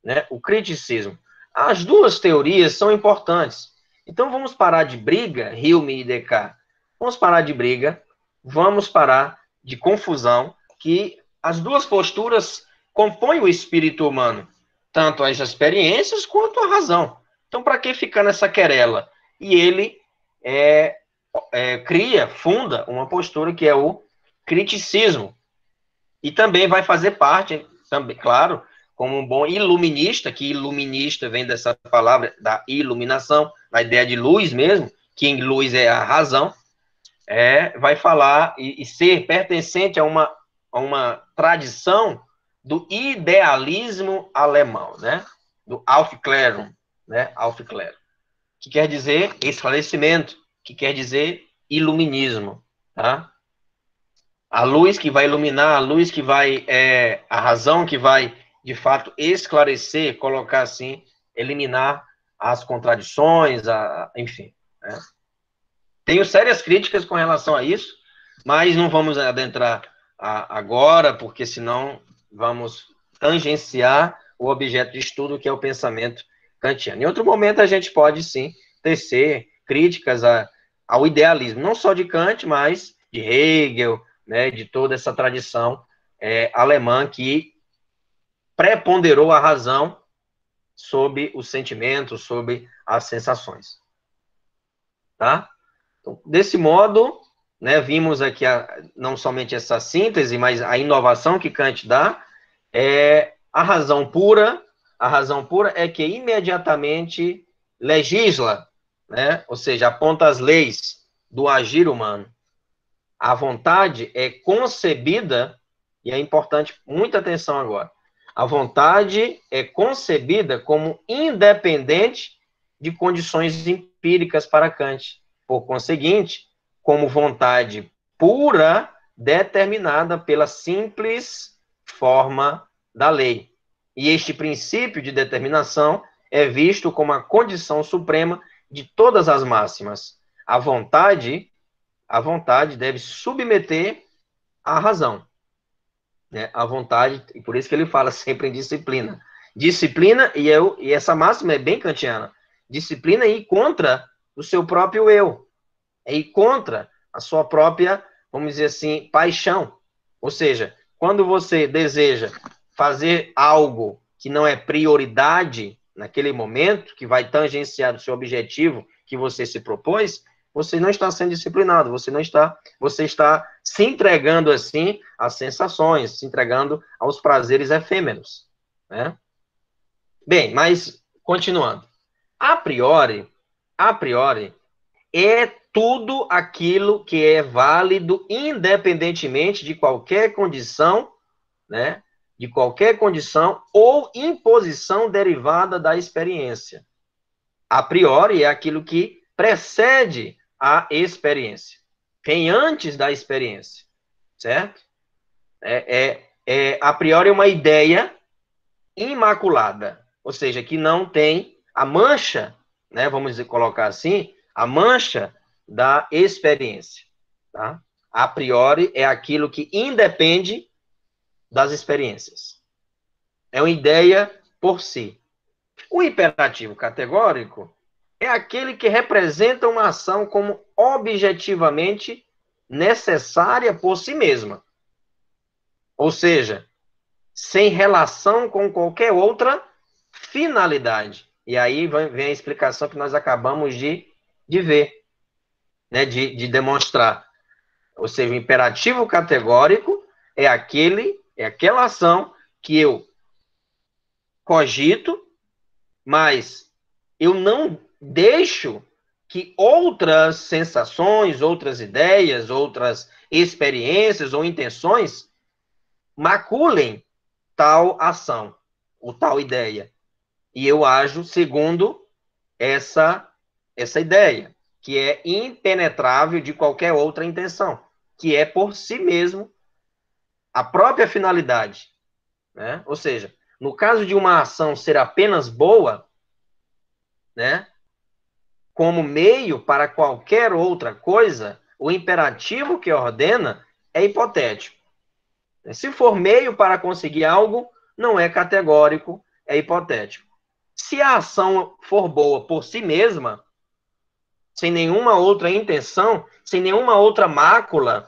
Speaker 1: né? O criticismo. As duas teorias são importantes. Então, vamos parar de briga, Hume e Descartes. Vamos parar de briga, vamos parar de confusão, que as duas posturas compõem o espírito humano, tanto as experiências quanto a razão. Então, para que ficar nessa querela? E ele funda uma postura que é o criticismo. E também vai fazer parte, também, claro, como um bom iluminista, que iluminista vem dessa palavra da iluminação, da ideia de luz mesmo, que em luz é a razão, vai falar e ser pertencente a uma tradição do idealismo alemão, né? Do Aufklärung, né? Aufklärung, que quer dizer esclarecimento, que quer dizer iluminismo, tá? A luz que vai iluminar, a luz que vai, a razão que vai, de fato, esclarecer, colocar assim, eliminar as contradições, enfim, né? Tenho sérias críticas com relação a isso, mas não vamos adentrar agora, porque senão vamos tangenciar o objeto de estudo, que é o pensamento kantiano. Em outro momento, a gente pode, sim, tecer críticas ao idealismo, não só de Kant, mas de Hegel, né, de toda essa tradição alemã que preponderou a razão sobre os sentimentos, sobre as sensações. Tá? Então, desse modo, né, vimos aqui não somente essa síntese, mas a inovação que Kant dá, a razão pura é que imediatamente legisla, né, ou seja, aponta as leis do agir humano. A vontade é concebida, e é importante, muita atenção agora, a vontade é concebida como independente de condições empíricas para Kant. Por conseguinte, como vontade pura, determinada pela simples forma da lei. E este princípio de determinação é visto como a condição suprema de todas as máximas. A vontade deve submeter a razão, né? A vontade, e por isso que ele fala sempre em disciplina. Disciplina, e essa máxima é bem kantiana, disciplina é ir contra o seu próprio eu, é ir contra a sua própria, vamos dizer assim, paixão. Ou seja, quando você deseja fazer algo que não é prioridade naquele momento, que vai tangenciar o seu objetivo que você se propôs, você não está sendo disciplinado, você está se entregando assim às sensações, se entregando aos prazeres efêmeros, né? Bem, mas continuando. A priori é tudo aquilo que é válido independentemente de qualquer condição, né? De qualquer condição ou imposição derivada da experiência. A priori é aquilo que precede a experiência. Vem antes da experiência, certo? A priori é uma ideia imaculada, ou seja, que não tem a mancha, né, vamos dizer, colocar assim, a mancha da experiência, tá? A priori é aquilo que independe das experiências. É uma ideia por si. O imperativo categórico é aquele que representa uma ação como objetivamente necessária por si mesma. Ou seja, sem relação com qualquer outra finalidade. E aí vem a explicação que nós acabamos de ver, né, de demonstrar. Ou seja, o imperativo categórico é aquela ação que eu cogito, mas eu não deixo que outras sensações, outras ideias, outras experiências ou intenções maculem tal ação, ou tal ideia. E eu ajo segundo essa ideia, que é impenetrável de qualquer outra intenção, que é por si mesmo a própria finalidade, né? Ou seja, no caso de uma ação ser apenas boa, né, como meio para qualquer outra coisa, o imperativo que ordena é hipotético. Se for meio para conseguir algo, não é categórico, é hipotético. Se a ação for boa por si mesma, sem nenhuma outra intenção, sem nenhuma outra mácula,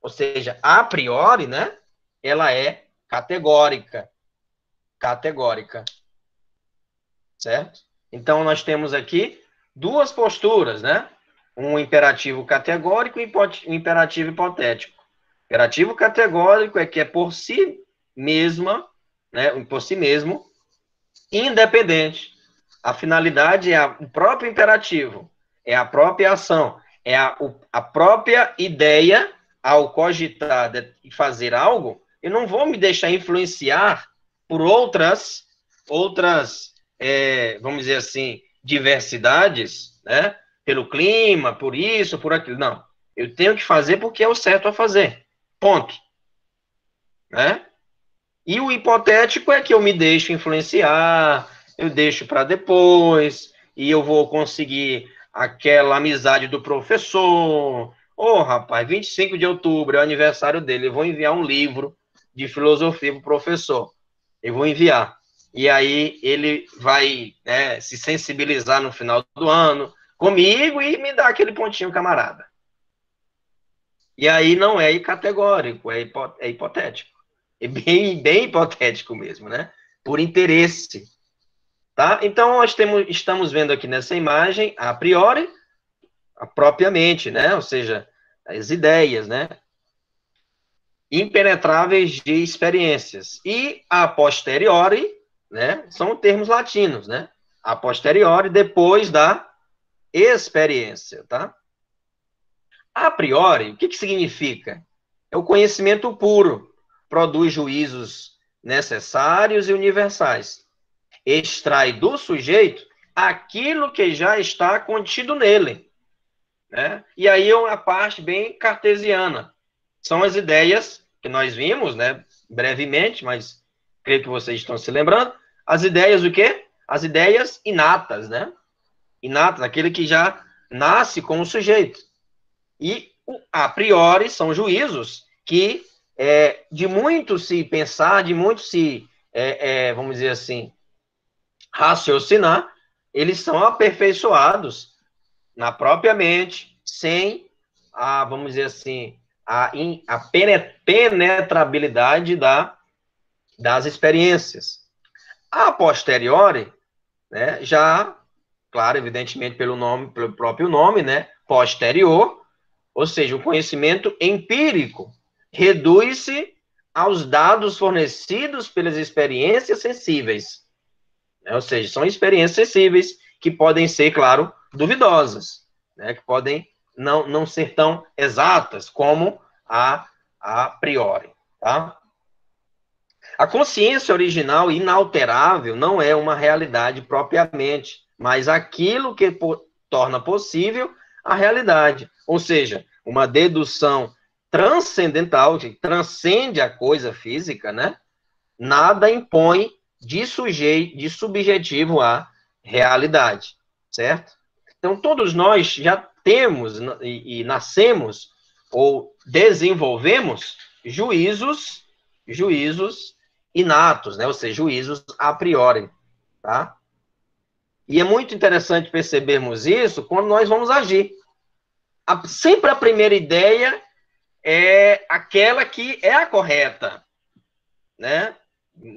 Speaker 1: ou seja, a priori, né, ela é categórica. Categórica. Certo? Então, nós temos aqui duas posturas, né? Um imperativo categórico e um imperativo hipotético. Imperativo categórico é que é por si mesma, né? Por si mesmo, independente. A finalidade é o próprio imperativo, é a própria ação, é a própria ideia ao cogitar de fazer algo. Eu não vou me deixar influenciar por outras vamos dizer assim, diversidades, né? Pelo clima, por isso, por aquilo. Não. Eu tenho que fazer porque é o certo a fazer. Ponto. Né? E o hipotético é que eu me deixo influenciar, eu deixo para depois, e eu vou conseguir aquela amizade do professor. Ô, rapaz, 25 de outubro é o aniversário dele, eu vou enviar um livro de filosofia para o professor. Eu vou enviar. E aí ele vai, né, se sensibilizar no final do ano comigo e me dar aquele pontinho camarada. E aí não é categórico, é hipotético. É bem hipotético mesmo, né? Por interesse. Tá? Então, nós estamos vendo aqui nessa imagem, a priori, propriamente, né? Ou seja, as ideias, né? Impenetráveis de experiências. E a posteriori, né? São termos latinos, né? A posteriori, depois da experiência, tá? A priori, o que significa? É o conhecimento puro, produz juízos necessários e universais. Extrai do sujeito aquilo que já está contido nele, né? E aí é uma parte bem cartesiana. São as ideias que nós vimos, né? Brevemente, mas creio que vocês estão se lembrando. As ideias o quê? As ideias inatas, né? Inatas, aquele que já nasce com o sujeito. E, a priori, são juízos que de muito se pensar, de muito se, vamos dizer assim, raciocinar, eles são aperfeiçoados na própria mente, sem vamos dizer assim, a penetrabilidade das experiências. A posteriori, né, já, claro, evidentemente pelo próprio nome, né, posterior, ou seja, o conhecimento empírico reduz-se aos dados fornecidos pelas experiências sensíveis. Né, ou seja, são experiências sensíveis que podem ser, claro, duvidosas, né, que podem não ser tão exatas como a priori, tá? A consciência original inalterável não é uma realidade propriamente, mas aquilo que torna possível a realidade. Ou seja, uma dedução transcendental, que transcende a coisa física, né? Nada impõe de subjetivo à realidade, certo? Então, todos nós já temos e nascemos ou desenvolvemos juízos inatos, né? Ou seja, juízos a priori, tá? E é muito interessante percebermos isso quando nós vamos agir. Sempre a primeira ideia é aquela que é a correta, né?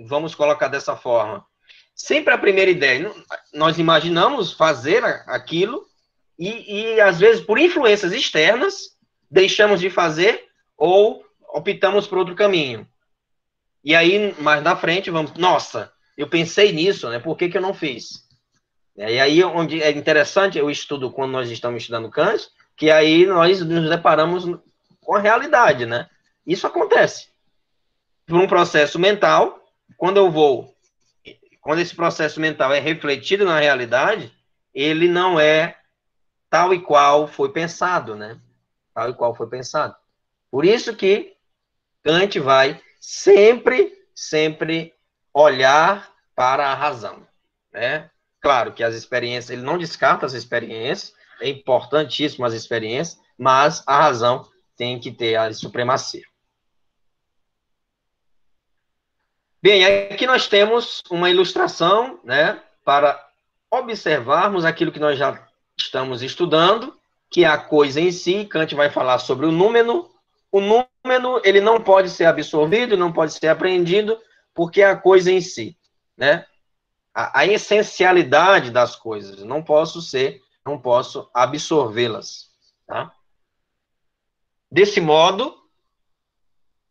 Speaker 1: Vamos colocar dessa forma. Sempre a primeira ideia. Nós imaginamos fazer aquilo e às vezes, por influências externas, deixamos de fazer ou optamos por outro caminho. E aí, mais na frente, nossa, eu pensei nisso, né? Por que eu não fiz? E aí, onde é interessante o estudo, quando nós estamos estudando Kant, que aí nós nos deparamos com a realidade, né? Isso acontece. Por um processo mental, quando esse processo mental é refletido na realidade, ele não é tal e qual foi pensado, né? Tal e qual foi pensado. Por isso que Kant vai sempre olhar para a razão, né? Claro que as experiências, ele não descarta as experiências, é importantíssimo as experiências, mas a razão tem que ter a supremacia. Bem, aqui nós temos uma ilustração, né, para observarmos aquilo que nós já estamos estudando, que é a coisa em si. Kant vai falar sobre o número. O número, ele não pode ser absorvido, não pode ser apreendido, porque é a coisa em si, né? A essencialidade das coisas, não posso absorvê-las, tá? Desse modo,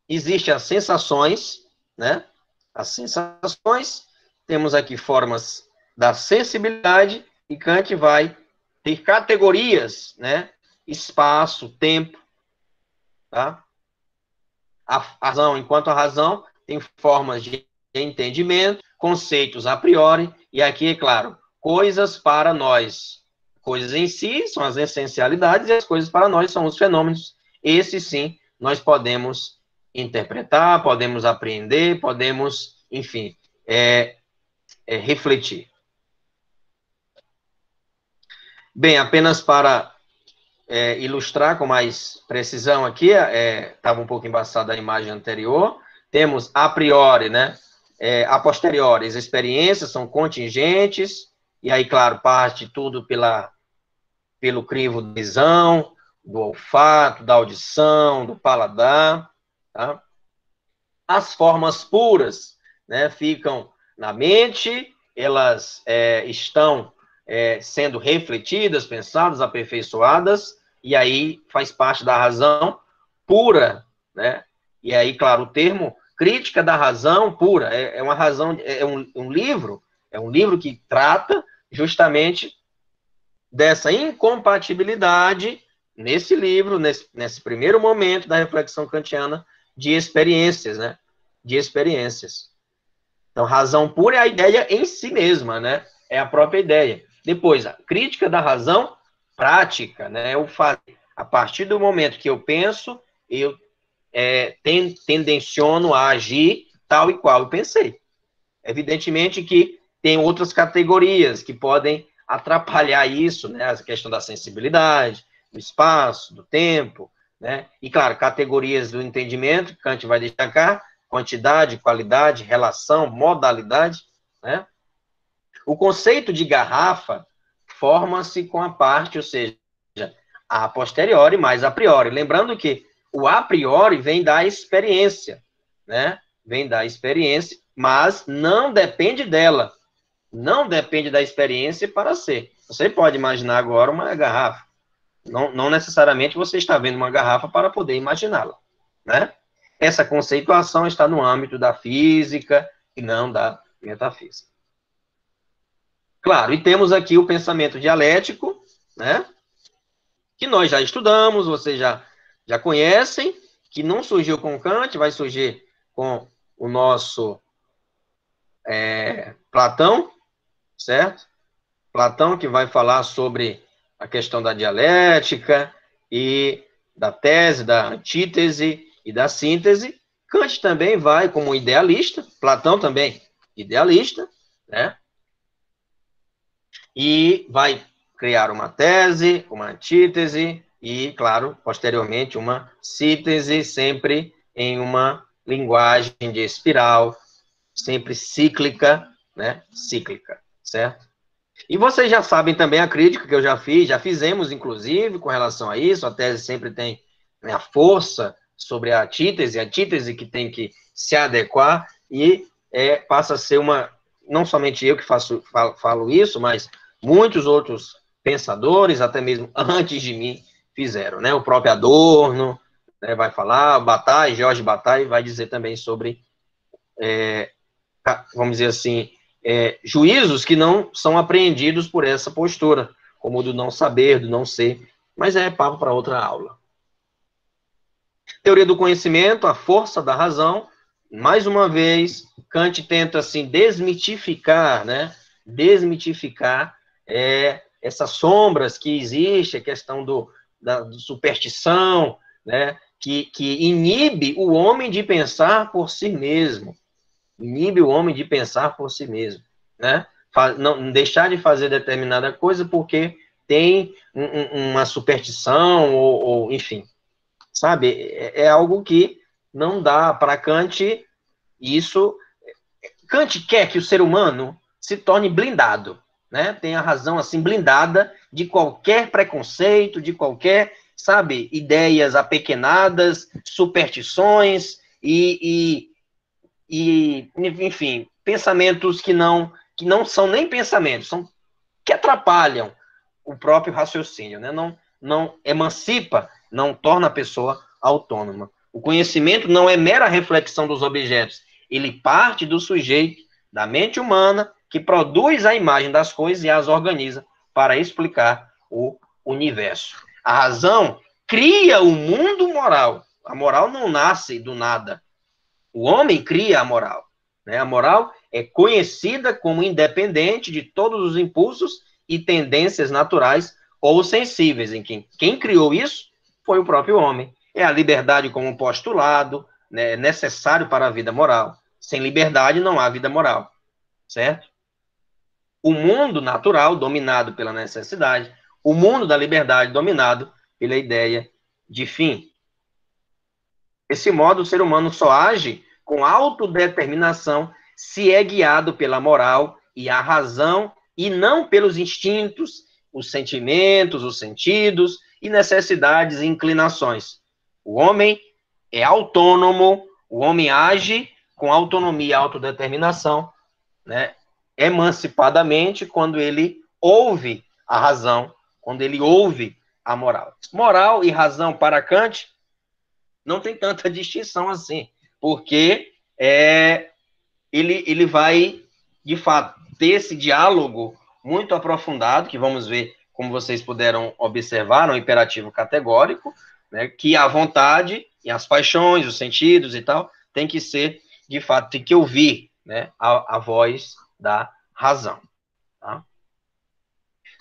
Speaker 1: existem as sensações, né? As sensações, temos aqui formas da sensibilidade, e Kant vai ter categorias, né? Espaço, tempo, tá? A razão, enquanto a razão tem formas de entendimento, conceitos a priori, e aqui, é claro, coisas para nós. Coisas em si são as essencialidades, e as coisas para nós são os fenômenos. Esses, sim, nós podemos interpretar, podemos apreender, podemos, enfim, refletir. Bem, apenas para ilustrar com mais precisão aqui, estava um pouco embaçada a imagem anterior, temos a priori, né? A posteriori, as experiências são contingentes, e aí, claro, parte tudo pelo crivo da visão, do olfato, da audição, do paladar, tá? As formas puras, né, ficam na mente, elas estão sendo refletidas, pensadas, aperfeiçoadas, e aí faz parte da razão pura, né? E aí, claro, o termo crítica da razão pura é uma razão, um livro que trata justamente dessa incompatibilidade nesse livro, nesse primeiro momento da reflexão kantiana, de experiências, né? De experiências. Então, razão pura é a ideia em si mesma, né? É a própria ideia. Depois, a crítica da razão prática, né? A partir do momento que eu penso, eu tendenciono a agir tal e qual eu pensei. Evidentemente que tem outras categorias que podem atrapalhar isso, né? A questão da sensibilidade, do espaço, do tempo, né? E, claro, categorias do entendimento, Kant vai destacar, quantidade, qualidade, relação, modalidade, né? O conceito de garrafa forma-se com a parte, ou seja, a posteriori mais a priori. Lembrando que o a priori vem da experiência, né? Vem da experiência, mas não depende dela. Não depende da experiência para ser. Você pode imaginar agora uma garrafa. Não necessariamente você está vendo uma garrafa para poder imaginá-la, né? Essa conceituação está no âmbito da física e não da metafísica. Claro, e temos aqui o pensamento dialético, né? Que nós já estudamos, vocês já conhecem, que não surgiu com Kant, vai surgir com o nosso Platão, certo? Platão que vai falar sobre a questão da dialética e da tese, da antítese e da síntese. Kant também vai como idealista, Platão também idealista, né? E vai criar uma tese, uma antítese e, claro, posteriormente, uma síntese, sempre em uma linguagem de espiral, sempre cíclica, né? Cíclica, certo? E vocês já sabem também a crítica que eu já fiz, já fizemos, inclusive, com relação a isso. A tese sempre tem, né, a força sobre a antítese que tem que se adequar e passa a ser uma... Não somente eu que falo isso, mas muitos outros pensadores, até mesmo antes de mim, fizeram, né? O próprio Adorno, né, vai falar, Bataille, Jorge Bataille vai dizer também sobre, vamos dizer assim, juízos que não são apreendidos por essa postura, como o do não saber, do não ser, mas é papo para outra aula. Teoria do conhecimento, a força da razão, mais uma vez, Kant tenta, assim, desmitificar, né? Desmitificar essas sombras que existem, a questão da superstição, né? Que inibe o homem de pensar por si mesmo. Inibe o homem de pensar por si mesmo, né? Não deixar de fazer determinada coisa porque tem uma superstição ou enfim, sabe? É algo que não dá para Kant. Isso, Kant quer que o ser humano se torne blindado, né? Tem a razão assim blindada de qualquer preconceito, de qualquer, sabe, ideias apequenadas, superstições enfim, pensamentos que não são nem pensamentos, que atrapalham o próprio raciocínio, né? Não emancipa, não torna a pessoa autônoma. O conhecimento não é mera reflexão dos objetos, ele parte do sujeito, da mente humana, que produz a imagem das coisas e as organiza para explicar o universo. A razão cria o mundo moral. A moral não nasce do nada. O homem cria a moral, né? A moral é conhecida como independente de todos os impulsos e tendências naturais ou sensíveis. Quem criou isso foi o próprio homem. É a liberdade como postulado, né, necessário para a vida moral. Sem liberdade não há vida moral, certo? O mundo natural dominado pela necessidade, o mundo da liberdade dominado pela ideia de fim. Desse modo, o ser humano só age com autodeterminação se é guiado pela moral e a razão e não pelos instintos, os sentimentos, os sentidos e necessidades e inclinações. O homem é autônomo, o homem age com autonomia e autodeterminação, né, emancipadamente, quando ele ouve a razão, quando ele ouve a moral. Moral e razão para Kant não tem tanta distinção assim, porque ele vai, de fato, ter esse diálogo muito aprofundado, que vamos ver, como vocês puderam observar, no imperativo categórico, né, que a vontade e as paixões, os sentidos e tal, tem que ser, de fato, tem que ouvir, né, a voz da razão. Tá?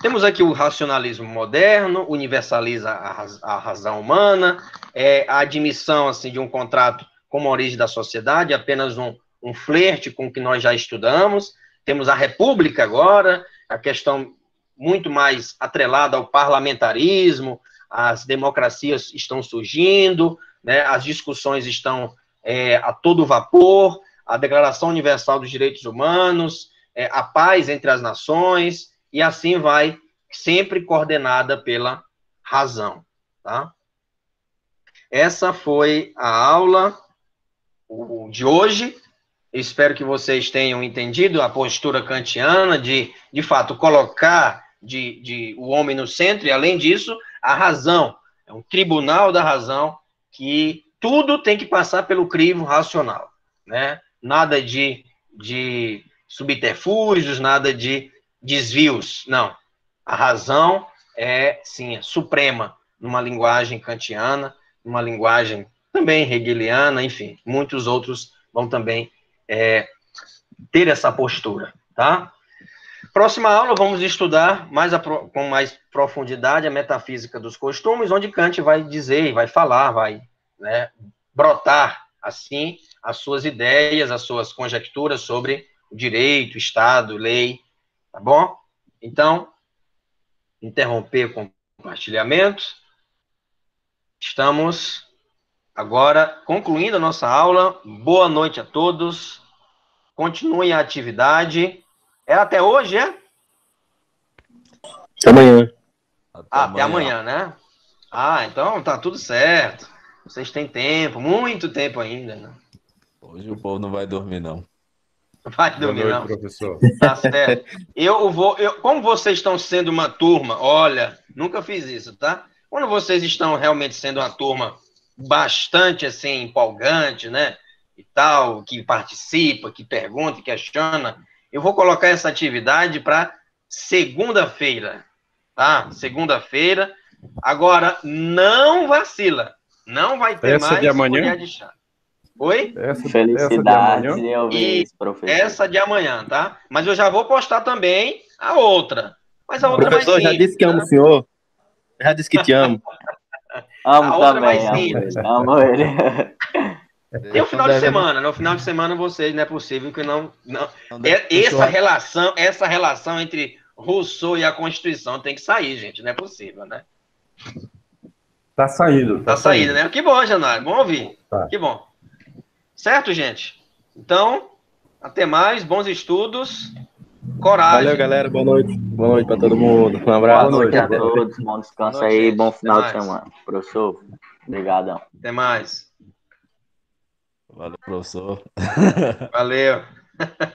Speaker 1: Temos aqui o racionalismo moderno, universaliza a razão humana, a admissão assim, de um contrato como origem da sociedade, apenas um flerte com o que nós já estudamos. Temos a república agora, a questão muito mais atrelada ao parlamentarismo, as democracias estão surgindo, né, as discussões estão a todo vapor, a Declaração Universal dos Direitos Humanos, a paz entre as nações, e assim vai, sempre coordenada pela razão, tá? Essa foi a aula de hoje. Espero que vocês tenham entendido a postura kantiana de fato, colocar o homem no centro, e além disso, a razão. É um tribunal da razão que tudo tem que passar pelo crivo racional, né? Nada de subterfúgios, nada de desvios, não. A razão sim, suprema numa linguagem kantiana, numa linguagem também hegeliana, enfim, muitos outros vão também ter essa postura, tá? Próxima aula, vamos estudar com mais profundidade a metafísica dos costumes, onde Kant vai dizer, vai falar, vai, né, brotar, assim, as suas ideias, as suas conjecturas sobre o direito, Estado, lei, tá bom? Então, interromper o compartilhamento. Estamos agora concluindo a nossa aula. Boa noite a todos. Continuem a atividade. É até hoje, é?
Speaker 4: Até amanhã.
Speaker 1: Até amanhã, né? Então tá tudo certo. Vocês têm tempo, muito tempo ainda, né?
Speaker 8: Hoje o povo não vai dormir, não.
Speaker 1: Vai dormir,
Speaker 9: Boa
Speaker 1: não.
Speaker 9: noite, professor.
Speaker 1: Tá certo. Como vocês estão sendo uma turma, olha, nunca fiz isso, tá? Quando vocês estão realmente sendo uma turma bastante, assim, empolgante, né? E tal, que participa, que pergunta, que questiona, eu vou colocar essa atividade para segunda-feira, tá? Segunda-feira. Agora, não vacila. Não vai ter
Speaker 9: Essa
Speaker 1: mais
Speaker 9: de amanhã?
Speaker 1: colher de chá. Oi?
Speaker 10: Felicidades em ouvir isso, professor.
Speaker 1: Essa de amanhã, tá? Mas eu já vou postar também a outra. Mas a outra
Speaker 4: Professor,
Speaker 1: mais
Speaker 4: já
Speaker 1: simples,
Speaker 4: disse que amo
Speaker 1: tá?
Speaker 4: o senhor. Já disse que te amo.
Speaker 10: Amo
Speaker 1: A outra
Speaker 10: também,
Speaker 1: mais
Speaker 10: amo
Speaker 1: simples.
Speaker 10: ele. Amo ele.
Speaker 1: Tem o final de semana. No final de semana, vocês, não é possível que não... Essa relação entre Rousseau e a Constituição tem que sair, gente. Não é possível, né?
Speaker 9: Tá saindo.
Speaker 1: Tá saindo, né? Que bom, Janário. Bom ouvir.
Speaker 9: Tá.
Speaker 1: Que bom. Certo, gente? Então, até mais. Bons estudos. Coragem.
Speaker 4: Valeu, galera. Boa noite. Boa noite para todo mundo. Um abraço.
Speaker 10: Boa noite a todos. Bom descanso
Speaker 1: Boa noite,
Speaker 10: aí.
Speaker 1: gente.
Speaker 10: Bom final
Speaker 1: Até
Speaker 10: de
Speaker 1: mais.
Speaker 10: semana. Professor, obrigadão.
Speaker 1: Até mais.
Speaker 8: Valeu, professor.
Speaker 1: Valeu.